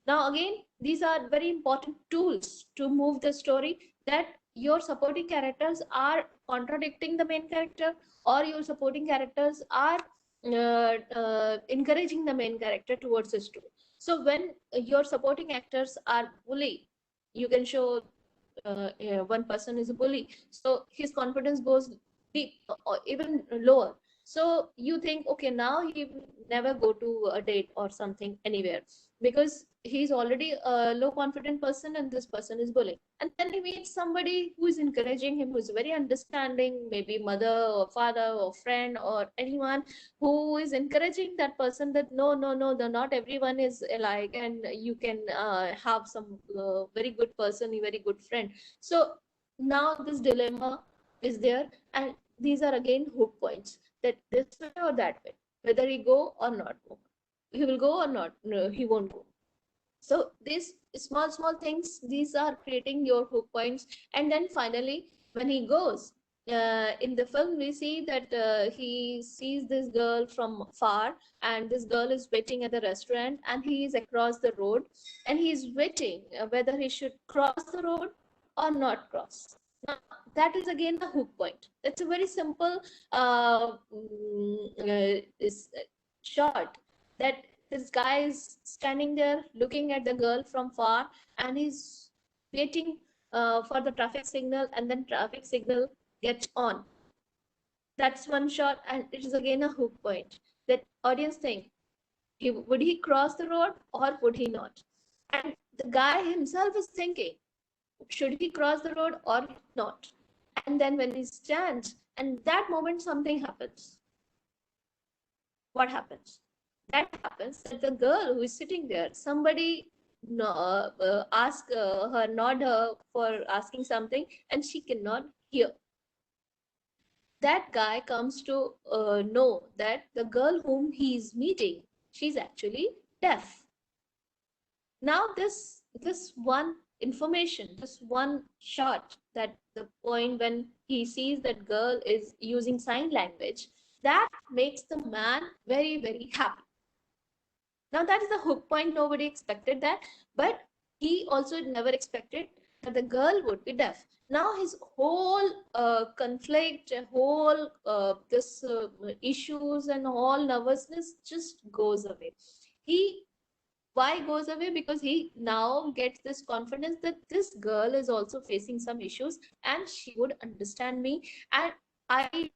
[SPEAKER 1] Now again, these are very important tools to move the story, that your supporting characters are contradicting the main character, or your supporting characters are encouraging the main character towards the story. So when your supporting actors are bully, you can show one person is a bully, so his confidence goes deep or even lower. So you think, okay, now he will never go to a date or something anywhere, because he's already a low confident person and this person is bullying. And then he meets somebody who is encouraging him, who is very understanding, maybe mother or father or friend or anyone, who is encouraging that person, that no, not everyone is alike, and you can have some very good person, a very good friend. So now this dilemma is there, and these are again hook points, that this way or that way, whether he go or not go. He will go or not, no, he won't go. So these small things, these are creating your hook points. And then finally, when he goes, in the film we see that he sees this girl from far, and this girl is waiting at the restaurant, and he is across the road, and he is waiting whether he should cross the road or not cross. Now that is again a hook point. It's a very simple shot, that this guy is standing there looking at the girl from far, and he's waiting for the traffic signal, and then traffic signal gets on. That's one shot, and it is again a hook point, that audience think, would he cross the road or would he not? And the guy himself is thinking, should he cross the road or not? And then when he stands, and that moment something happens. What happens? That happens that the girl who is sitting there, somebody ask her, nod her for asking something, and she cannot hear. That guy comes to know that the girl whom he is meeting, she's actually deaf. Now this one information, this one shot, that the point when he sees that girl is using sign language, that makes the man very, very happy. Now that is the hook point. Nobody expected that, but he also never expected that the girl would be deaf. Now his whole conflict, whole this issues and all nervousness just goes away. Why goes away? Because he now gets this confidence that this girl is also facing some issues, and she would understand me, and I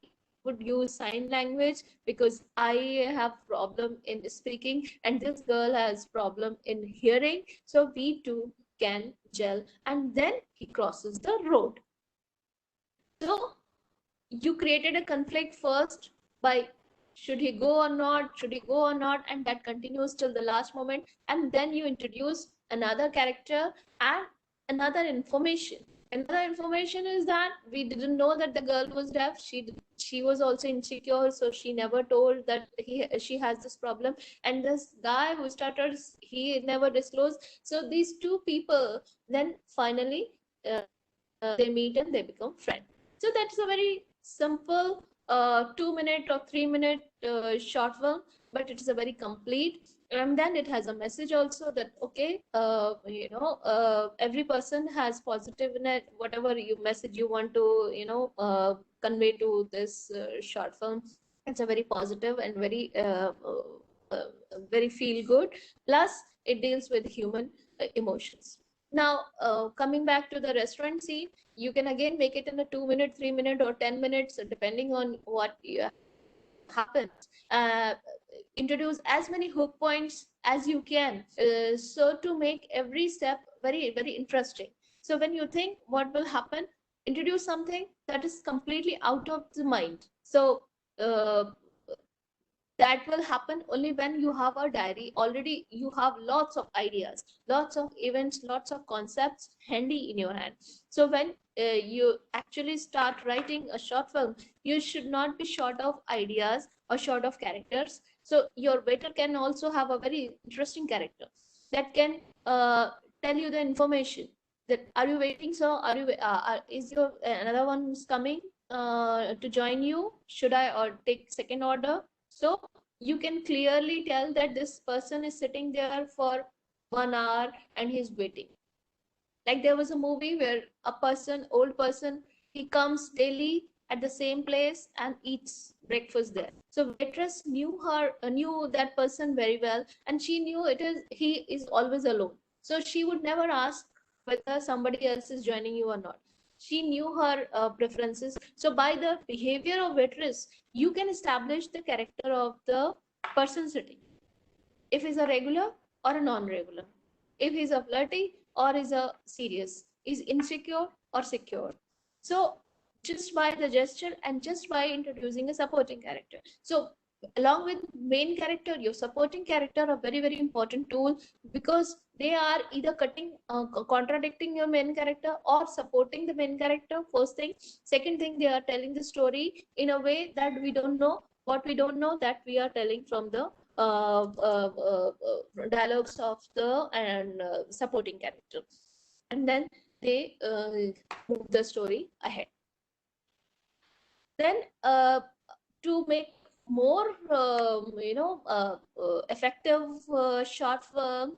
[SPEAKER 1] would use sign language because I have problem in speaking, and this girl has problem in hearing. So we two can gel, and then he crosses the road. So you created a conflict first by should he go or not, should he go or not, and that continues till the last moment. And then you introduce another character and another information. Another information is that we didn't know that the girl was deaf. She was also insecure, so she never told that she has this problem. And this guy who started, he never disclosed. So these two people then finally they meet and they become friends. So that's a very simple 2 minute or 3 minute short film, but it is a very complete. And then it has a message also that okay, every person has positive in it, whatever you message you want to convey to this short film. It's a very positive and very feel good. Plus it deals with human emotions. Now coming back to the restaurant scene, you can again make it in a 2 minute, 3 minute, or 10 minutes, depending on what happens. Introduce as many hook points as you can, so to make every step very, very interesting. So when you think what will happen, introduce something that is completely out of the mind. So that will happen only when you have a diary already. You have lots of ideas, lots of events, lots of concepts handy in your hand. So when you actually start writing a short film, you should not be short of ideas or short of characters. So your waiter can also have a very interesting character that can tell you the information, that are you waiting, so are you is your another one who's coming to join you, should I or take second order? So you can clearly tell that this person is sitting there for 1 hour and he's waiting. Like there was a movie where a person, old person, he comes daily at the same place and eats breakfast there. So waitress knew that person very well, and she knew he is always alone. So she would never ask whether somebody else is joining you or not. She knew her preferences. So by the behavior of waitress, you can establish the character of the person sitting. If he's a regular or a non-regular, if he's a flirty or is a serious, is insecure or secure. So just by the gesture and just by introducing a supporting character. So along with main character, your supporting character are very, very important tool, because they are either contradicting your main character or supporting the main character, first thing. Second thing, they are telling the story in a way that we don't know. What we don't know, that we are telling from the dialogues of the and supporting character. And then they move the story ahead. Then to make more effective short film,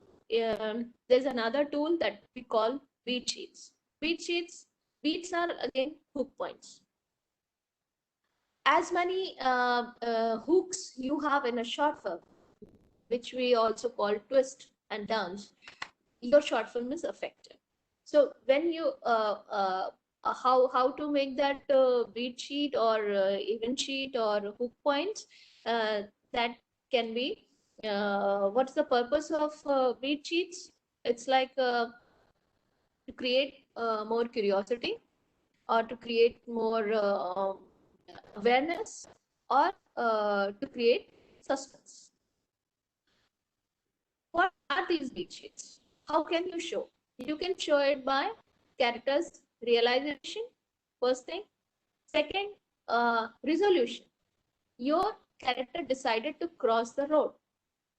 [SPEAKER 1] there's another tool that we call beat sheets. Beats are again hook points. As many hooks you have in a short film, which we also call twist and turns, your short film is effective. So when you how to make that beat sheet or event sheet or hook points, that can be what's the purpose of beat sheets? It's like to create more curiosity, or to create more awareness, or to create suspense. What are these beat sheets? How can you show? You can show it by characters' realization, first thing. Second, resolution. Your character decided to cross the road.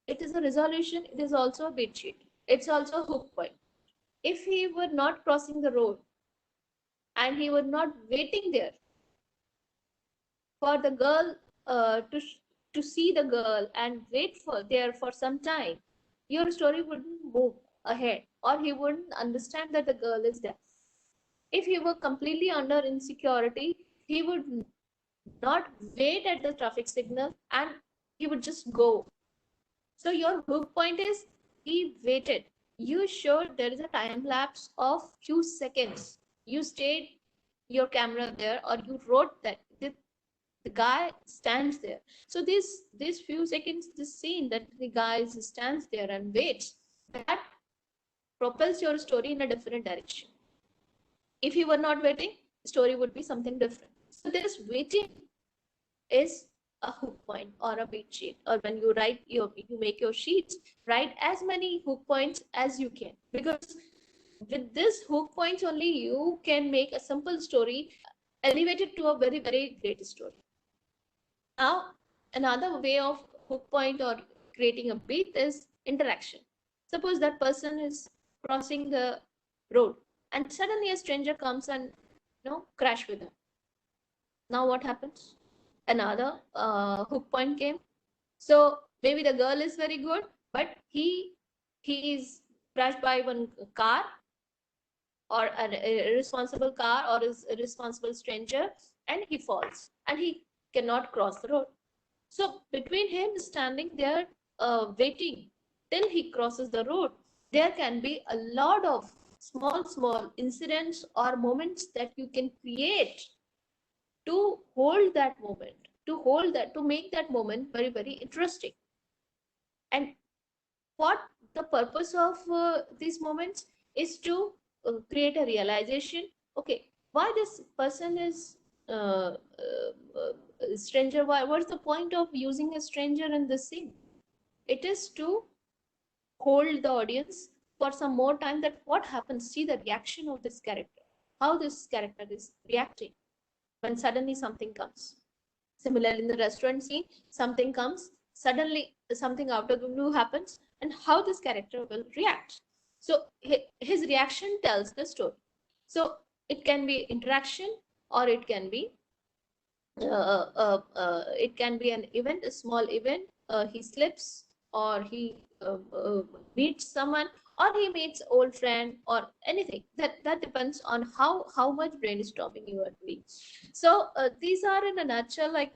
[SPEAKER 1] It is a resolution, it is also a beat sheet. It's also a hook point. If he were not crossing the road and he were not waiting there for the girl to see the girl and wait for there for some time, your story wouldn't move ahead, or he wouldn't understand that the girl is there. If he were completely under insecurity, he would not wait at the traffic signal and he would just go. So your hook point is he waited. You showed there is a time lapse of few seconds. You stayed your camera there, or you wrote that the guy stands there. So these few seconds, this scene that the guy stands there and waits, that propels your story in a different direction. If you were not waiting, the story would be something different. So this waiting is a hook point or a beat sheet. Or when you write you make your sheets, write as many hook points as you can, because with this hook points only you can make a simple story elevated to a very, very great story. Now, another way of hook point or creating a beat is interaction. Suppose that person is crossing the road and suddenly a stranger comes and crash with him. Now what happens? Another hook point came. So maybe the girl is very good, but he is crashed by one car, or an irresponsible car, or is irresponsible stranger, and he falls and he cannot cross the road. So between him standing there waiting till he crosses the road, there can be a lot of small incidents or moments that you can create to hold that moment, to make that moment very, very interesting. And what the purpose of these moments is to create a realization. Okay, why this person is stranger? What's the point of using a stranger in this scene? It is to hold the audience for some more time, that what happens, see the reaction of this character, how this character is reacting when suddenly something comes. Similarly, in the restaurant scene, something comes, suddenly something out of the blue happens, and how this character will react. So his reaction tells the story. So it can be interaction, or it can be an event, a small event. He slips, or he meets someone, or he meets old friend, or anything. That depends on how much brainstorming you are doing. So these are in a nutshell, like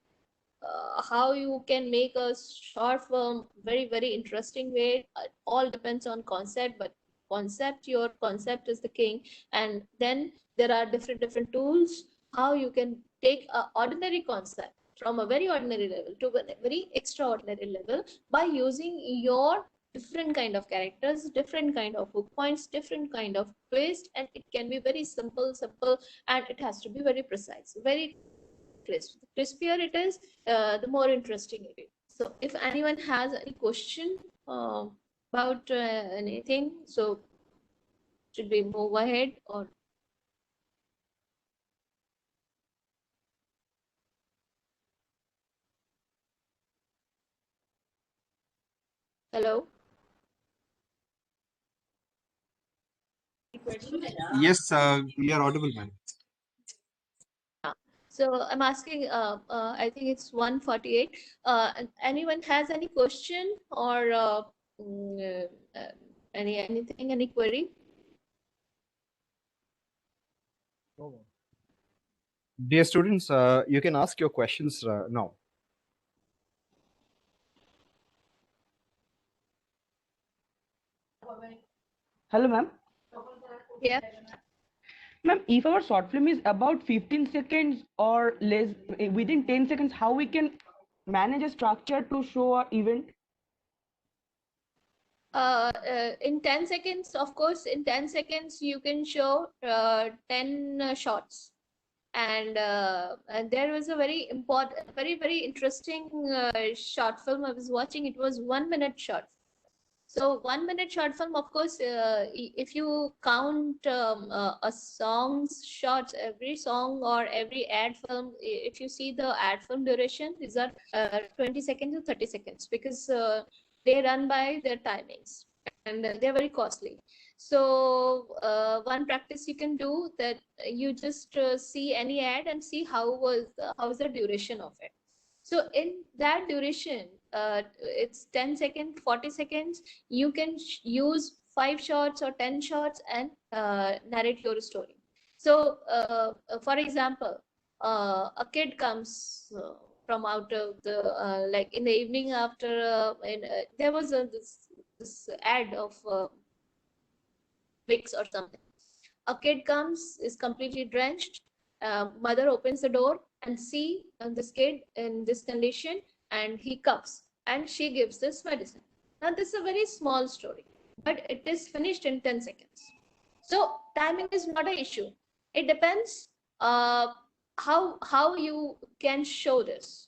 [SPEAKER 1] how you can make a short film very, very interesting way. It all depends on concept, but your concept is the king. And then there are different tools, how you can take a ordinary concept from a very ordinary level to a very extraordinary level by using your different kind of characters, different kind of hook points, different kind of twist. And it can be very simple, and it has to be very precise, very crisp. The crispier it is, the more interesting it is. So if anyone has any question about anything, so should we move ahead or? Hello? Any question?
[SPEAKER 2] Yes, we are audible, man.
[SPEAKER 1] So I'm asking, I think it's 1:48. Anyone has any question or anything, any query?
[SPEAKER 2] Dear students, you can ask your questions now.
[SPEAKER 3] Hello, ma'am.
[SPEAKER 1] Yeah.
[SPEAKER 3] Ma'am, if our short film is about 15 seconds or less, within 10 seconds, how we can manage a structure to show our event?
[SPEAKER 1] In 10 seconds, of course, in 10 seconds, you can show 10 shots. And there was a very important, very interesting short film I was watching. It was 1 minute short. So 1 minute short film, of course, if you count a song's shots, every song or every ad film, if you see the ad film duration, these are 20 seconds to 30 seconds because they run by their timings and they're very costly. So one practice you can do that you just see any ad and see how is the duration of it. So in that duration, it's 10 seconds, 40 seconds, you can use 5 shots or 10 shots and narrate your story. So for example, a kid comes from out of the, like in the evening after, there was this ad of Vicks or something. A kid comes, is completely drenched. Mother opens the door and see this kid in this condition, and he comes, and she gives this medicine. Now, this is a very small story, but it is finished in 10 seconds. So timing is not an issue. It depends uh, how you can show this.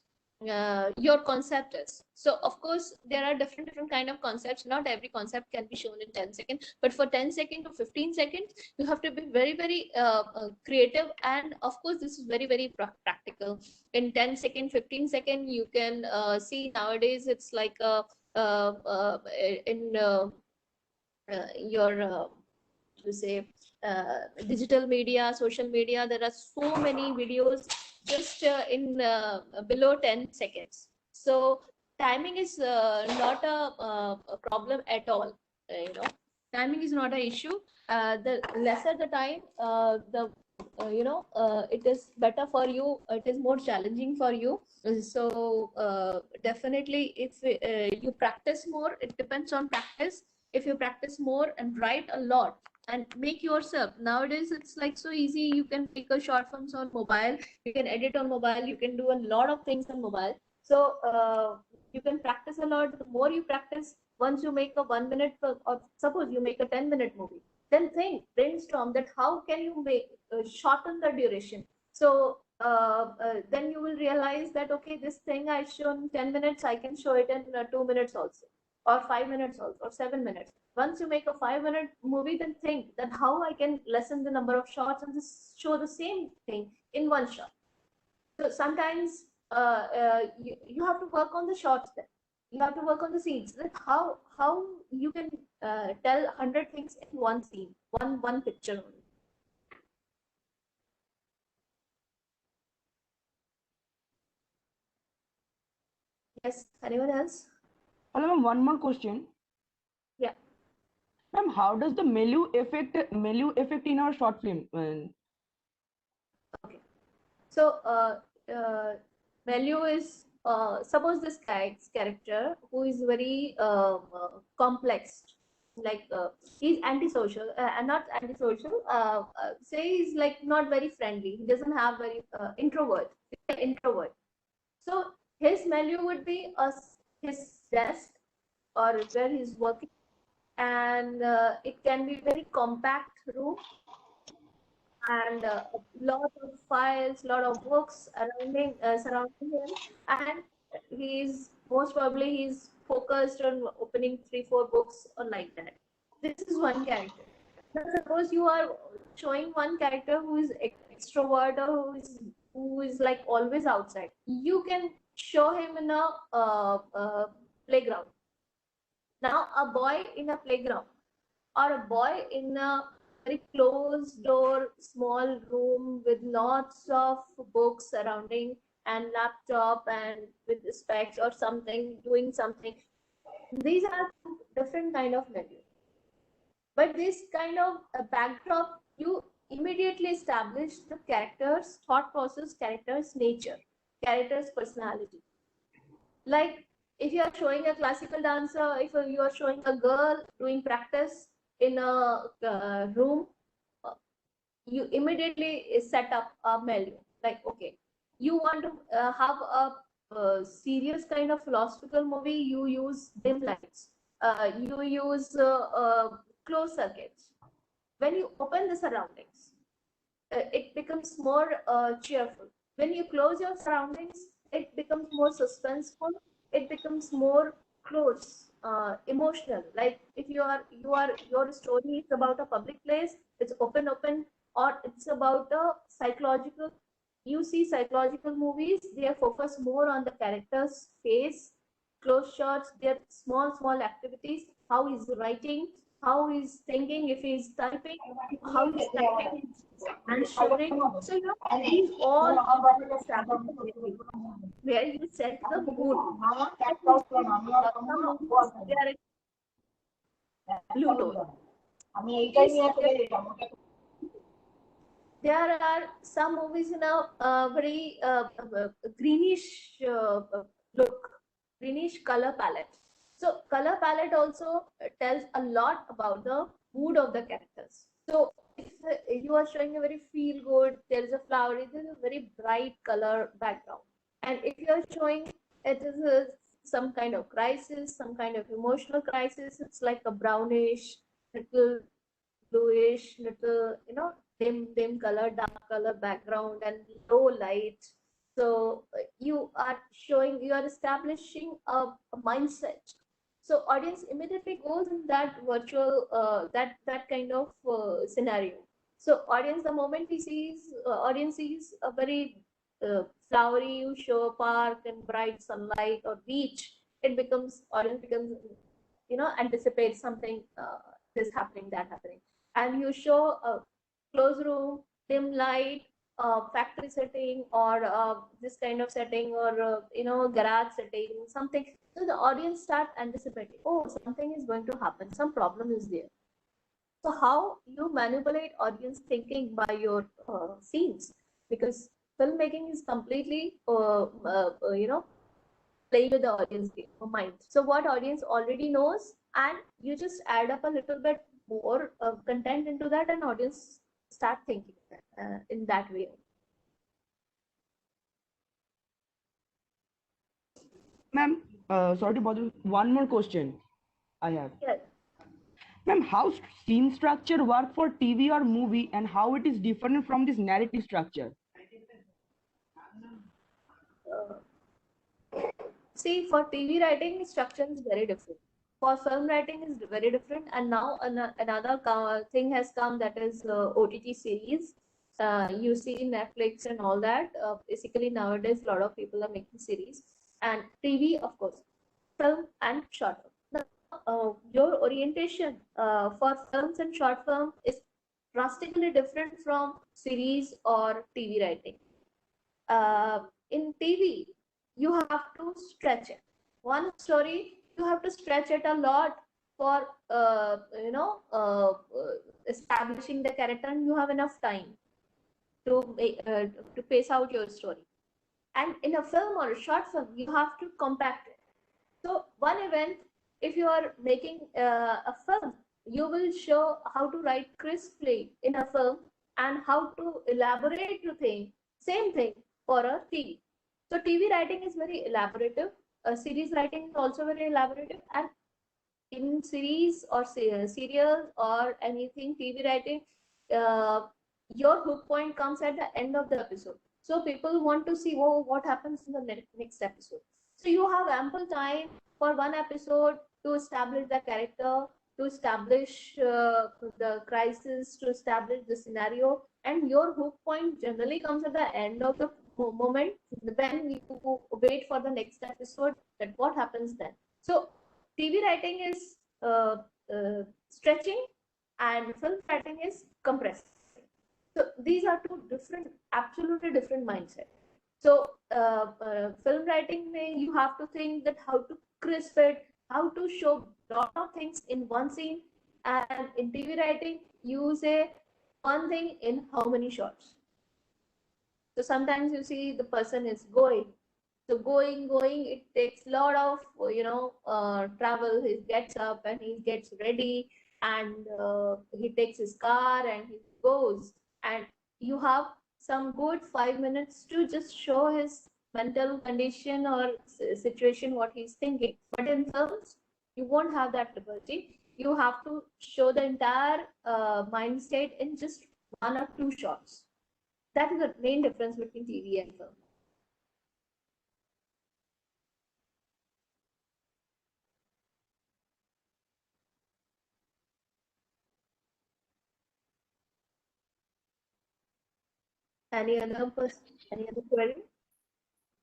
[SPEAKER 1] Your concept is. So of course there are different kind of concepts. Not every concept can be shown in 10 seconds, but for 10 seconds to 15 seconds you have to be very creative, and of course this is very practical. In 10 second, 15 second, you can see nowadays it's like in your to say digital media, social media, there are so many videos just in below 10 seconds. So timing is not a problem at all. Timing is not an issue. The lesser the time, the it is better for you. It is more challenging for you. So definitely, if you practice more, it depends on practice. If you practice more and write a lot and make yourself, nowadays it's like so easy. You can make a short films on mobile, you can edit on mobile, you can do a lot of things on mobile. So you can practice a lot. The more you practice, once you make a 1 minute or suppose you make a 10-minute movie, then think, brainstorm that how can you make shorten the duration. So then you will realize that okay, this thing I shown 10 minutes, I can show it in 2 minutes also, or 5 minutes also, or 7 minutes. Once you make a 5 minute movie, then think that how I can lessen the number of shots and just show the same thing in one shot. So sometimes you have to work on the shots. Then you have to work on the scenes. That how you can tell 100 things in one scene, one picture only. Yes. Anyone else?
[SPEAKER 3] Hello, ma'am. One more question.
[SPEAKER 1] Yeah.
[SPEAKER 3] Ma'am, how does the milieu affect in our short film?
[SPEAKER 1] Okay. So value is suppose this guy's character who is very complex, like he's antisocial and not antisocial. Say he's like not very friendly. He doesn't have very introvert. He's an introvert. So his value would be his desk or where he's working, and it can be very compact room and a lot of files, lot of books surrounding him, and he's Most probably he's focused on opening 3-4 books or like that. This is one character. Now suppose you are showing one character who is extrovert or who is like always outside. You can show him in a playground. Now a boy in a playground or a boy in a very closed door small room with lots of books surrounding and laptop and with specs or something doing something, these are different kind of menu. But this kind of a backdrop, you immediately establish the character's thought process, character's nature, character's personality. Like if you are showing a classical dancer, if you are showing a girl doing practice in a room, uh, you immediately set up a menu. Like, okay, you want to have a serious kind of philosophical movie, you use dim lights, you use closed circuits. When you open the surroundings, it becomes more cheerful. When you close your surroundings, it becomes more suspenseful. It becomes more close, emotional. Like if your story is about a public place, it's open, or it's about a psychological. You see psychological movies, they focus more on the character's face, close shots, their small activities, how he's writing, how he's thinking, if he's typing, how he's typing and shivering. So these all where you set the mood. Some movies they are in blue tone. There are some movies in a very greenish look, greenish color palette. So color palette also tells a lot about the mood of the characters. So if you are showing a very feel good, there is a flowery, there is a very bright color background. And if you are showing it is some kind of crisis, some kind of emotional crisis, it's like a brownish, little bluish, little, dim color, dark color background and low light. So you are establishing a mindset. So audience immediately goes in that virtual, that kind of scenario. So audience, the moment he sees, audience sees a very flowery, you show park and bright sunlight or beach, audience becomes, anticipate something, this happening, that happening. And you show a closed room, dim light, factory setting, or this kind of setting, or garage setting, something. So the audience start anticipating, oh, something is going to happen, some problem is there. So how you manipulate audience thinking by your scenes, because filmmaking is completely playing with the audience mind. So what audience already knows, and you just add up a little bit more content into that, and audience start thinking in that way.
[SPEAKER 3] Ma'am, sorry to bother. One more question I have.
[SPEAKER 1] Yes.
[SPEAKER 3] Ma'am, how scene structure work for TV or movie, and how it is different from this narrative structure?
[SPEAKER 1] See, for TV writing, structure is very different. For film writing is very different. And now another thing has come, that is OTT series. You see Netflix and all that. Basically nowadays, a lot of people are making series. And TV, of course, film and short film. Now, your orientation for films and short film is drastically different from series or TV writing. In TV, you have to stretch it. One story, you have to stretch it a lot for establishing the character, and you have enough time to pace out your story. And in a film or a short film, you have to compact it. So one event, if you are making a film, you will show how to write crisply in a film and how to elaborate to think. Same thing for a TV. So TV writing is very elaborative. Series writing is also very elaborative. And in series or serials or anything, TV writing, your hook point comes at the end of the episode. So people want to see, oh, what happens in the next episode. So you have ample time for one episode to establish the character, to establish the crisis, to establish the scenario, and your hook point generally comes at the end of the moment when you wait for the next episode. That what happens then. So TV writing is stretching, and film writing is compressing. So these are two different, absolutely different mindsets. So film writing, you have to think that how to crisp it, how to show lot of things in one scene, and in TV writing, you say one thing in how many shots. So sometimes you see the person is going. So going, it takes a lot of travel. He gets up and he gets ready, and he takes his car and he goes. And you have some good 5 minutes to just show his mental condition or situation, what he's thinking. But in films, you won't have that liberty. You have to show the entire mind state in just one or two shots. That is the main difference between TV and film. Any other person? Any other query?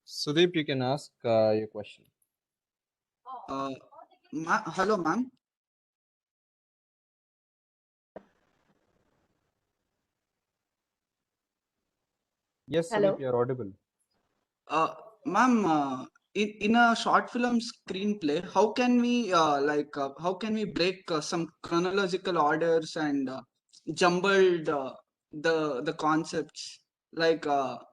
[SPEAKER 2] Sudeep, you can ask your question.
[SPEAKER 4] Hello, ma'am.
[SPEAKER 2] Yes,
[SPEAKER 1] Hello.
[SPEAKER 2] Sudeep, you're audible.
[SPEAKER 4] Ma'am, in a short film screenplay, how can we how can we break some chronological orders and jumbled the concepts? Like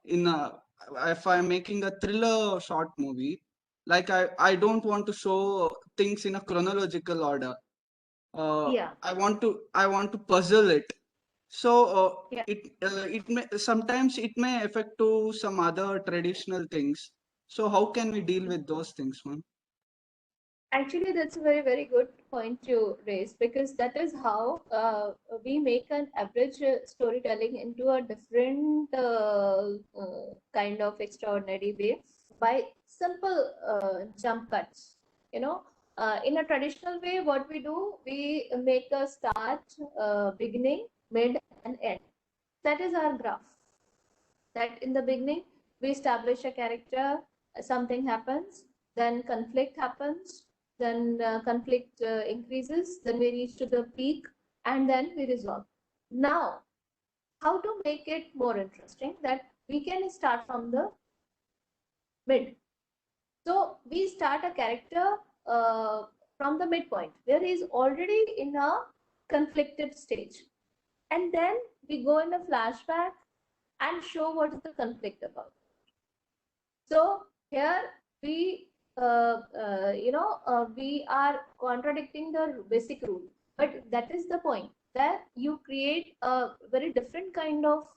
[SPEAKER 4] in a, if I'm making a thriller short movie, like I don't want to show things in a chronological order.
[SPEAKER 1] Yeah.
[SPEAKER 4] I want to puzzle it. So
[SPEAKER 1] Yeah.
[SPEAKER 4] it may sometimes it may affect to some other traditional things. So how can we deal with those things, ma'am?
[SPEAKER 1] Actually, that's a very, very good point to raise, because that is how we make an average storytelling into a different kind of extraordinary way by simple jump cuts. You know, in a traditional way, what we do, we make a start, beginning, mid, and end. That is our graph. That in the beginning, we establish a character, something happens, then conflict happens, then conflict increases, then we reach to the peak, and then we resolve. Now, how to make it more interesting? That we can start from the mid. So we start a character from the midpoint, where he is already in a conflicted stage. And then we go in a flashback and show what is the conflict about. So here we, we are contradicting the basic rule, but that is the point, that you create a very different kind of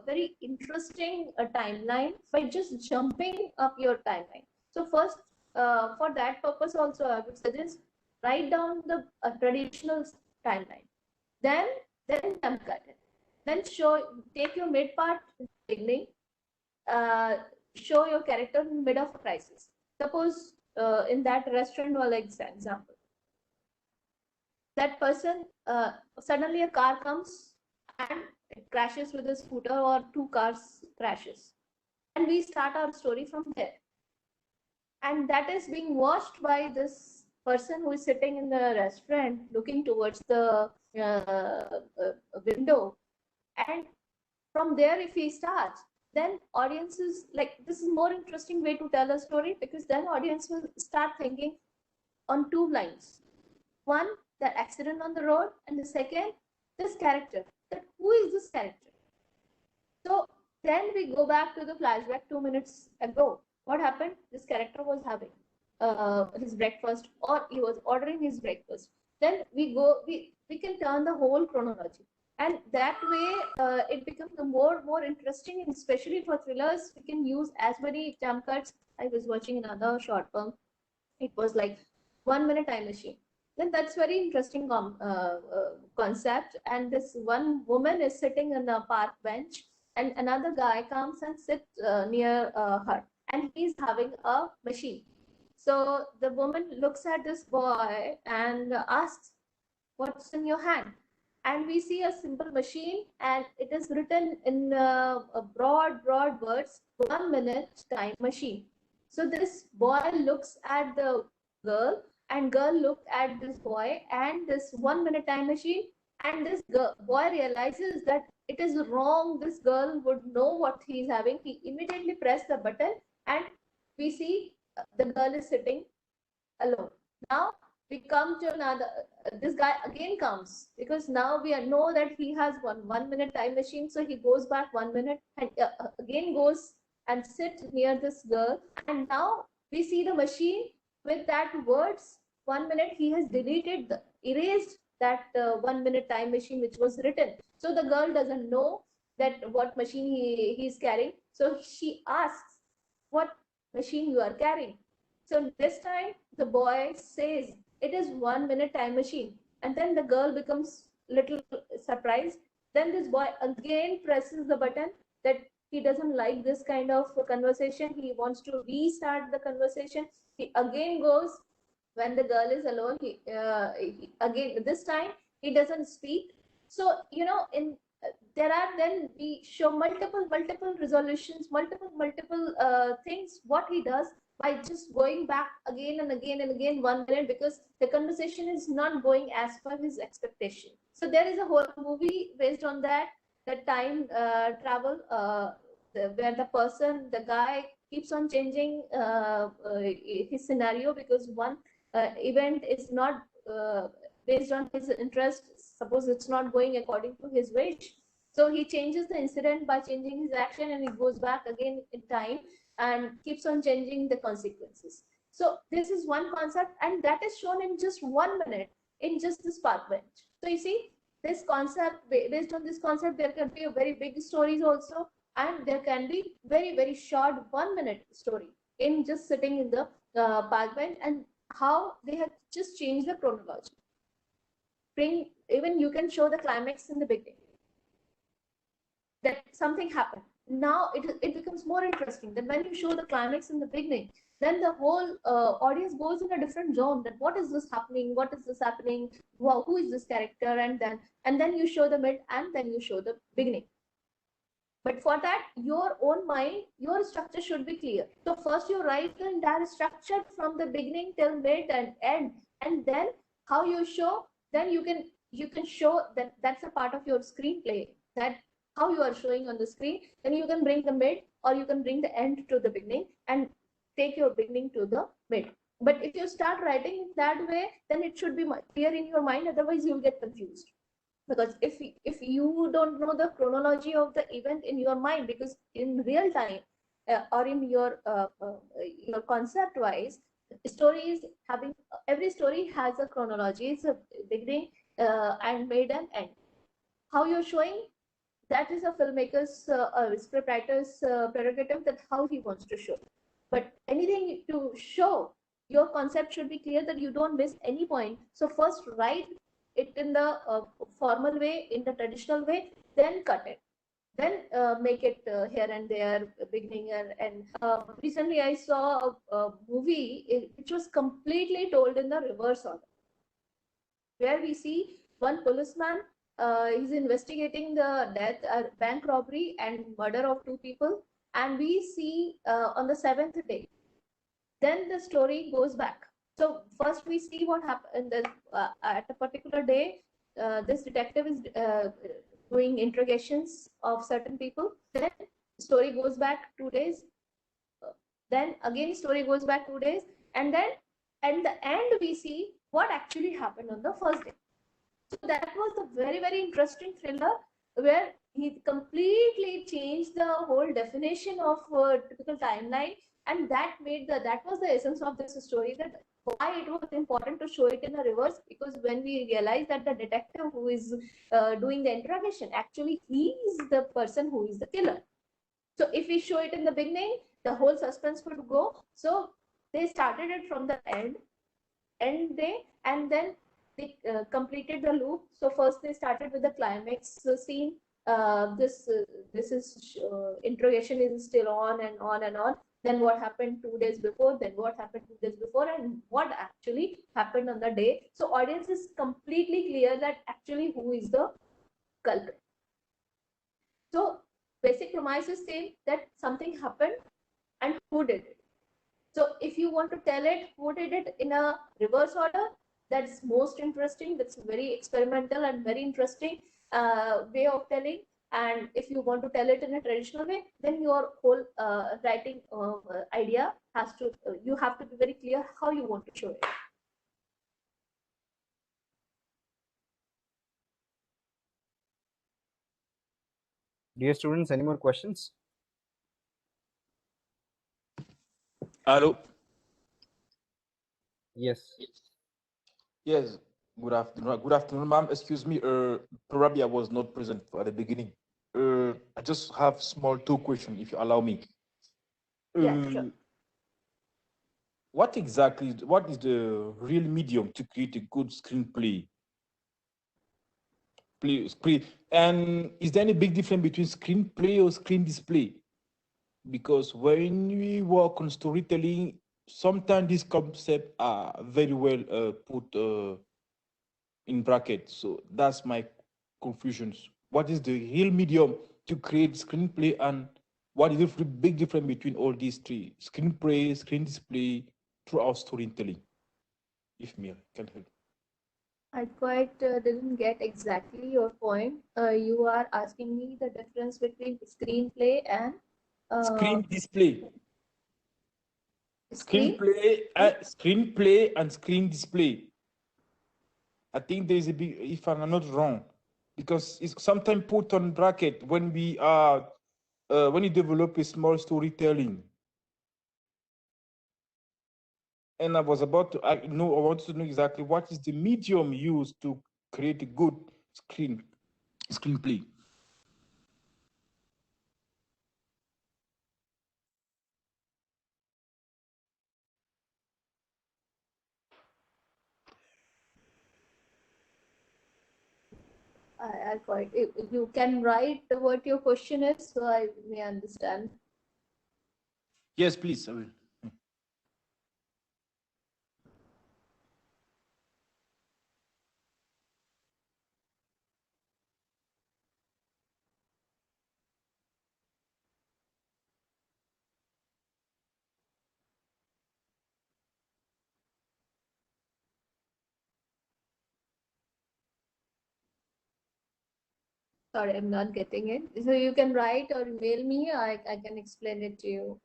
[SPEAKER 1] very interesting timeline by just jumping up your timeline. So first, for that purpose also, I would suggest write down the traditional timeline, then jump cut it, then take your mid part beginning, uh, show your character in the mid of a crisis. Suppose in that restaurant wala example, that person, suddenly a car comes and it crashes with a scooter, or two cars crashes, and we start our story from there. And that is being watched by this person who is sitting in the restaurant looking towards the window. And from there, if he starts, then audiences, like, this is more interesting way to tell a story, because then audience will start thinking on two lines. One, the accident on the road, and the second, this character, that who is this character. So then we go back to the flashback 2 minutes ago. What happened? This character was having his breakfast, or he was ordering his breakfast. Then we can turn the whole chronology, and that way it becomes more interesting. And especially for thrillers, we can use as many jump cuts. I was watching another short film. It was like 1 minute time machine. Then that's very interesting concept. And this one woman is sitting on a park bench, and another guy comes and sits near her, and he's having a machine. So the woman looks at this boy and asks, "What's in your hand?" And we see a simple machine, and it is written in a broad words, 1 minute time machine. So this boy looks at the girl, and girl looked at this boy and this 1 minute time machine, and this boy realizes that it is wrong. This girl would know what he is having. He immediately pressed the button, and we see the girl is sitting alone. Now we come to another. This guy again comes because now we know that he has 1 minute time machine. So he goes back 1 minute and again goes and sits near this girl. And now we see the machine with that words 1 minute. He has deleted, erased that 1 minute time machine which was written. So the girl doesn't know that what machine he is carrying. So she asks, "What machine you are carrying?" So this time the boy says it is 1 minute time machine, and then the girl becomes little surprised. Then this boy again presses the button that he doesn't like this kind of conversation. He wants to restart the conversation. He again goes when the girl is alone. He again this time he doesn't speak. So in there are, then we show multiple resolutions, multiple things what he does by just going back again and again and again 1 minute, because the conversation is not going as per his expectation. So there is a whole movie based on that, the time travel, where the guy keeps on changing his scenario because one event is not based on his interest. Suppose it's not going according to his wish, so he changes the incident by changing his action, and he goes back again in time and keeps on changing the consequences. So this is one concept, and that is shown in just 1 minute in just this park bench. So you see, this concept, based on this concept, there can be a very big stories also, and there can be very short 1 minute story in just sitting in the park bench, and how they have just changed the chronology. Even you can show the climax in the beginning, that something happened. Now it becomes more interesting. Then when you show the climax in the beginning, then the whole audience goes in a different zone. That what is this happening? What is this happening? Wow, who is this character? And then you show the mid, and then you show the beginning. But for that, your own mind, your structure should be clear. So first you write the entire structure from the beginning till mid and end, and then how you show, then you can show that that's a part of your screenplay, that how you are showing on the screen. Then you can bring the mid, or you can bring the end to the beginning and take your beginning to the mid. But if you start writing it that way, then it should be clear in your mind. Otherwise, you'll get confused. Because if you don't know the chronology of the event in your mind, because in real time or in your concept wise, stories having, every story has a chronology. It's a beginning and mid and end. How you're showing, that is a filmmaker's scriptwriter's prerogative, that how he wants to show. But anything to show, your concept should be clear, that you don't miss any point. So first write it in the formal way, in the traditional way, then cut it, then make it here and there, beginning and recently I saw a movie which was completely told in the reverse order, where we see one policeman, he's investigating the death, bank robbery and murder of two people, and we see on the seventh day, then the story goes back. So first we see what happened at a particular day. This detective is doing interrogations of certain people. Then story goes back 2 days. Then again story goes back 2 days, and then at the end we see what actually happened on the first day. So that was a very interesting thriller, where he completely changed the whole definition of typical timeline, and that was the essence of this story, that why it was important to show it in a reverse, because when we realize that the detective who is doing the interrogation, actually he is the person who is the killer. So if we show it in the beginning, the whole suspense would go. So they started it from the end day, and then they completed the loop. So first they started with the climax scene. This is interrogation is still on and on and on. then what happened 2 days before, then what happened 2 days before, and what actually happened on the day. So audience is completely clear that actually who is the culprit. So basic premise is same, that something happened and who did it. So if you want to tell it who did it in a reverse order, that's most interesting. That's very experimental and very interesting way of telling. And if you want to tell it in a traditional way, then your whole writing idea has to, you have to be very clear how you want to show it.
[SPEAKER 2] Dear students, any more questions?
[SPEAKER 5] Hello.
[SPEAKER 2] Yes.
[SPEAKER 5] Yes. Good afternoon. Good afternoon, ma'am. Excuse me. Probably I was not present at the beginning. I just have small two questions, if you allow me.
[SPEAKER 1] Yeah, sure.
[SPEAKER 5] What is the real medium to create a good screenplay? And is there any big difference between screenplay or screen display? Because when we work on storytelling, sometimes these concepts are very well put in brackets. So that's my confusions. What is the real medium to create screenplay, and what is the big difference between all these three: screenplay, screen display, throughout storytelling? If Mir can help.
[SPEAKER 1] I quite didn't get exactly your point. You are asking me the difference between screenplay and
[SPEAKER 5] Screen display.
[SPEAKER 1] screen.
[SPEAKER 5] Screenplay and screen display. I think there is a big, if I'm not wrong, because it's sometimes put on bracket when we are when you develop a small storytelling. And I was about to I wanted to know exactly what is the medium used to create a good screenplay.
[SPEAKER 1] I quite. You can write what your question is, so I may understand.
[SPEAKER 5] Yes, please. I will.
[SPEAKER 1] Sorry, I'm not getting it. So you can write or mail me. I can explain it to you.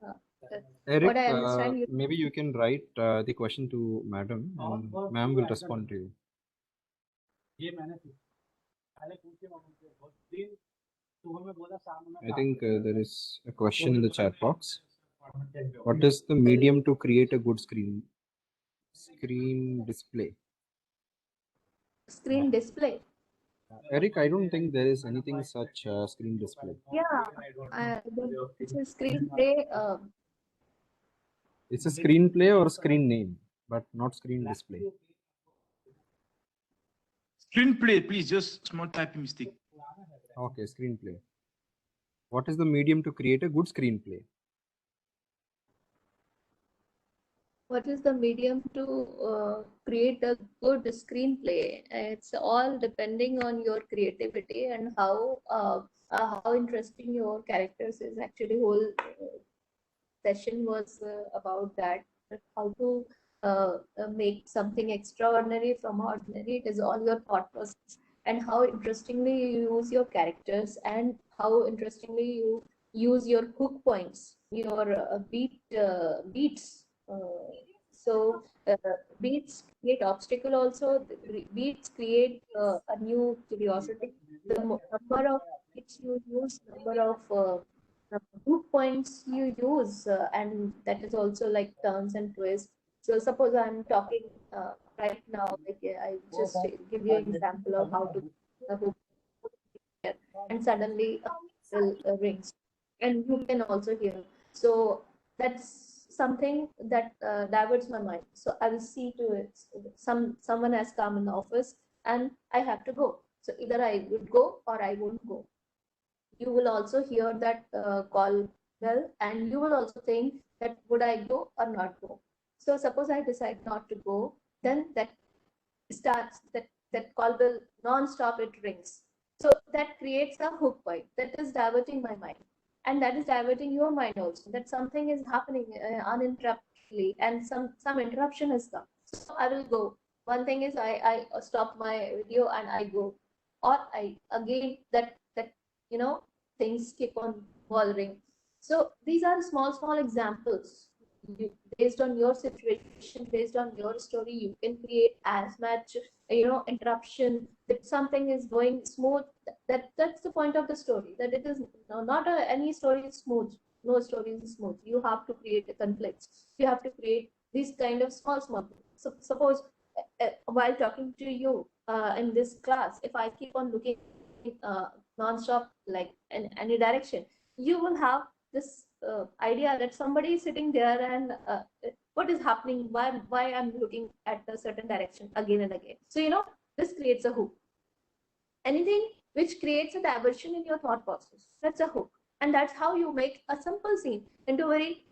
[SPEAKER 2] Eric,
[SPEAKER 1] What I understand, you
[SPEAKER 2] maybe you can write the question to madam, and ma'am will respond to you. I think there is a question in the chat box. What is the medium to create a good screen display?
[SPEAKER 1] screen display.
[SPEAKER 2] Eric, I don't think there is anything such screen display.
[SPEAKER 1] Yeah, it's a screenplay.
[SPEAKER 2] It's a screenplay or screen name, but not screen display.
[SPEAKER 5] Screenplay, please, just small typing mistake.
[SPEAKER 2] Okay, screenplay. What is the medium to create a good screenplay?
[SPEAKER 1] What is the medium to create a good screenplay? It's all depending on your creativity and how interesting your characters is. Actually, whole session was about that. How to make something extraordinary from ordinary. It is all your thought process and how interestingly you use your characters and how interestingly you use your hook points, your beats. Beats create obstacle also. Beats create a new curiosity. The number of beats you use, number of hook points you use, and that is also like turns and twists. So suppose I'm talking right now, like I just give you an example of how to hook here, and suddenly a bell rings, and you can also hear. So that's something that diverts my mind. So I will see to it. Someone has come in the office, and I have to go. So either I would go or I won't go. You will also hear that call well, and you will also think that would I go or not go. So suppose I decide not to go, then that starts that call bell non-stop, it rings. So that creates a hook point that is diverting my mind, and that is diverting your mind also, that something is happening uninterruptedly, and some interruption has come. So I will go. One thing is I stop my video and I go, or I again that things keep on bothering. So these are small examples. Based on your situation, based on your story, you can create as much interruption that something is going smooth. That's the point of the story, that it is not any story is smooth. No story is smooth. You have to create a conflict. You have to create these kind of small things. So suppose while talking to you in this class, if I keep on looking non-stop like in any direction, you will have this idea that somebody is sitting there, and what is happening, why I'm looking at a certain direction again and again. So this creates a hook. Anything which creates a diversion in your thought process, that's a hook. And that's how you make a simple scene into very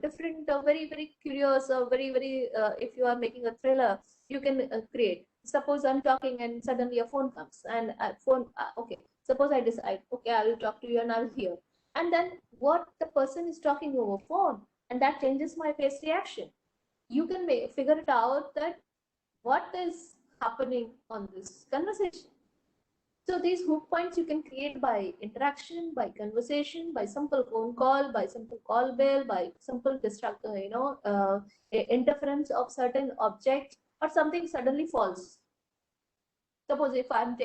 [SPEAKER 1] different, very curious, very if you are making a thriller, you can create. Suppose I'm talking and suddenly a phone comes, and okay, suppose I decide, okay, I will talk to you and I will hear, and then what the person is talking over phone, and that changes my face reaction. You can figure it out that what is happening on this conversation. So these hook points you can create by interaction, by conversation, by simple phone call, by simple call bell, by simple interference of certain object, or something suddenly falls. Suppose if I'm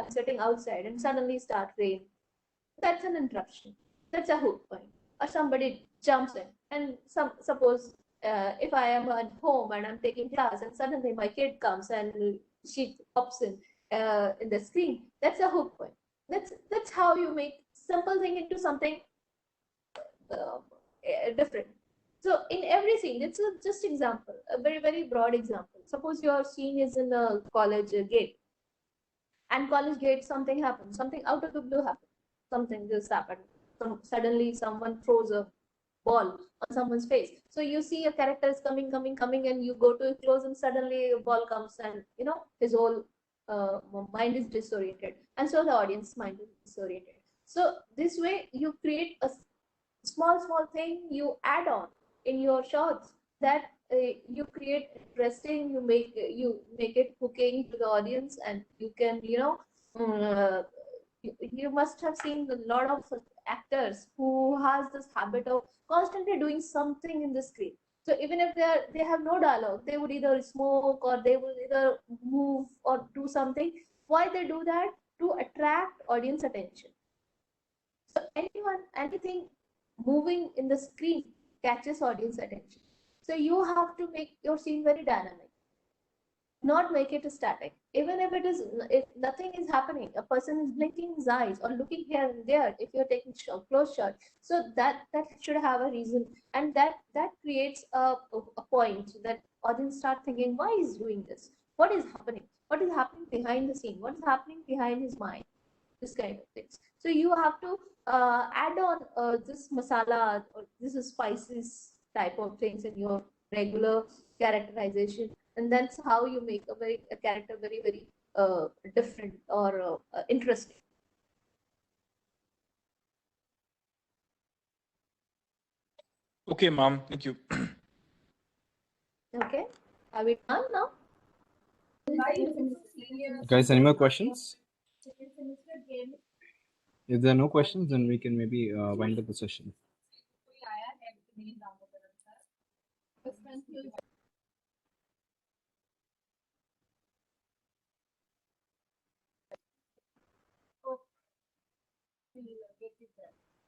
[SPEAKER 1] sitting outside and suddenly start rain, that's an interruption. That's a hook point. Or somebody jumps in, and suppose if I am at home and I'm taking class, and suddenly my kid comes and she pops in the screen. That's a hook point. That's how you make simple thing into something different. So in every scene, it's just example, a very broad example. Suppose your scene is in a college gate, and college gate something happens, something out of the blue happens, something just happened. Suddenly someone throws a ball on someone's face. So you see a character is coming, and you go to close, and suddenly a ball comes, and his whole mind is disoriented, and so the audience mind is disoriented. So this way you create a small thing you add on in your shots, that you create interesting, you make it hooking to the audience, and you can you must have seen a lot of actors who has this habit of constantly doing something in the screen. So even if they have no dialogue, they would either smoke, or they will either move or do something. Why they do that? To attract audience attention. So anything moving in the screen catches audience attention. So you have to make your scene very dynamic, not make it static. Even if nothing is happening, a person is blinking his eyes or looking here and there, if you're taking close shot, so that should have a reason, and that creates a point that audience start thinking, why is doing this? What is happening behind the scene? What is happening behind his mind? This kind of things. So you have to add on this masala or this spices type of things in your regular characterization, and that's how you make a character very different or interesting.
[SPEAKER 5] Okay, ma'am. Thank you.
[SPEAKER 1] Okay, are we done now?
[SPEAKER 2] Guys, any more questions? If there are no questions, then we can maybe wind up the session.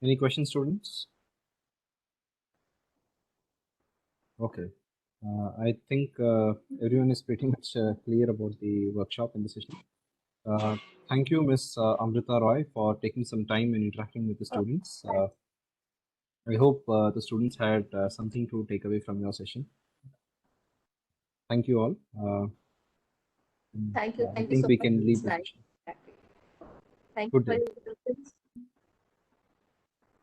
[SPEAKER 2] Any questions, students? Okay. I think everyone is pretty much clear about the workshop and the session. Thank you, Ms. Amrita Roy, for taking some time and interacting with the students. I hope the students had something to take away from your session. Thank you all.
[SPEAKER 1] Thank you.
[SPEAKER 2] I
[SPEAKER 1] Thank you
[SPEAKER 2] think
[SPEAKER 1] so
[SPEAKER 2] we
[SPEAKER 1] much.
[SPEAKER 2] can leave
[SPEAKER 1] It's
[SPEAKER 2] the
[SPEAKER 1] nice.
[SPEAKER 2] session.
[SPEAKER 1] Thank you
[SPEAKER 2] Good
[SPEAKER 1] for
[SPEAKER 2] day.
[SPEAKER 1] your assistance.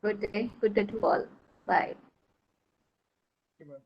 [SPEAKER 1] Good day. Good day to all. Bye.
[SPEAKER 6] Okay, ma'am.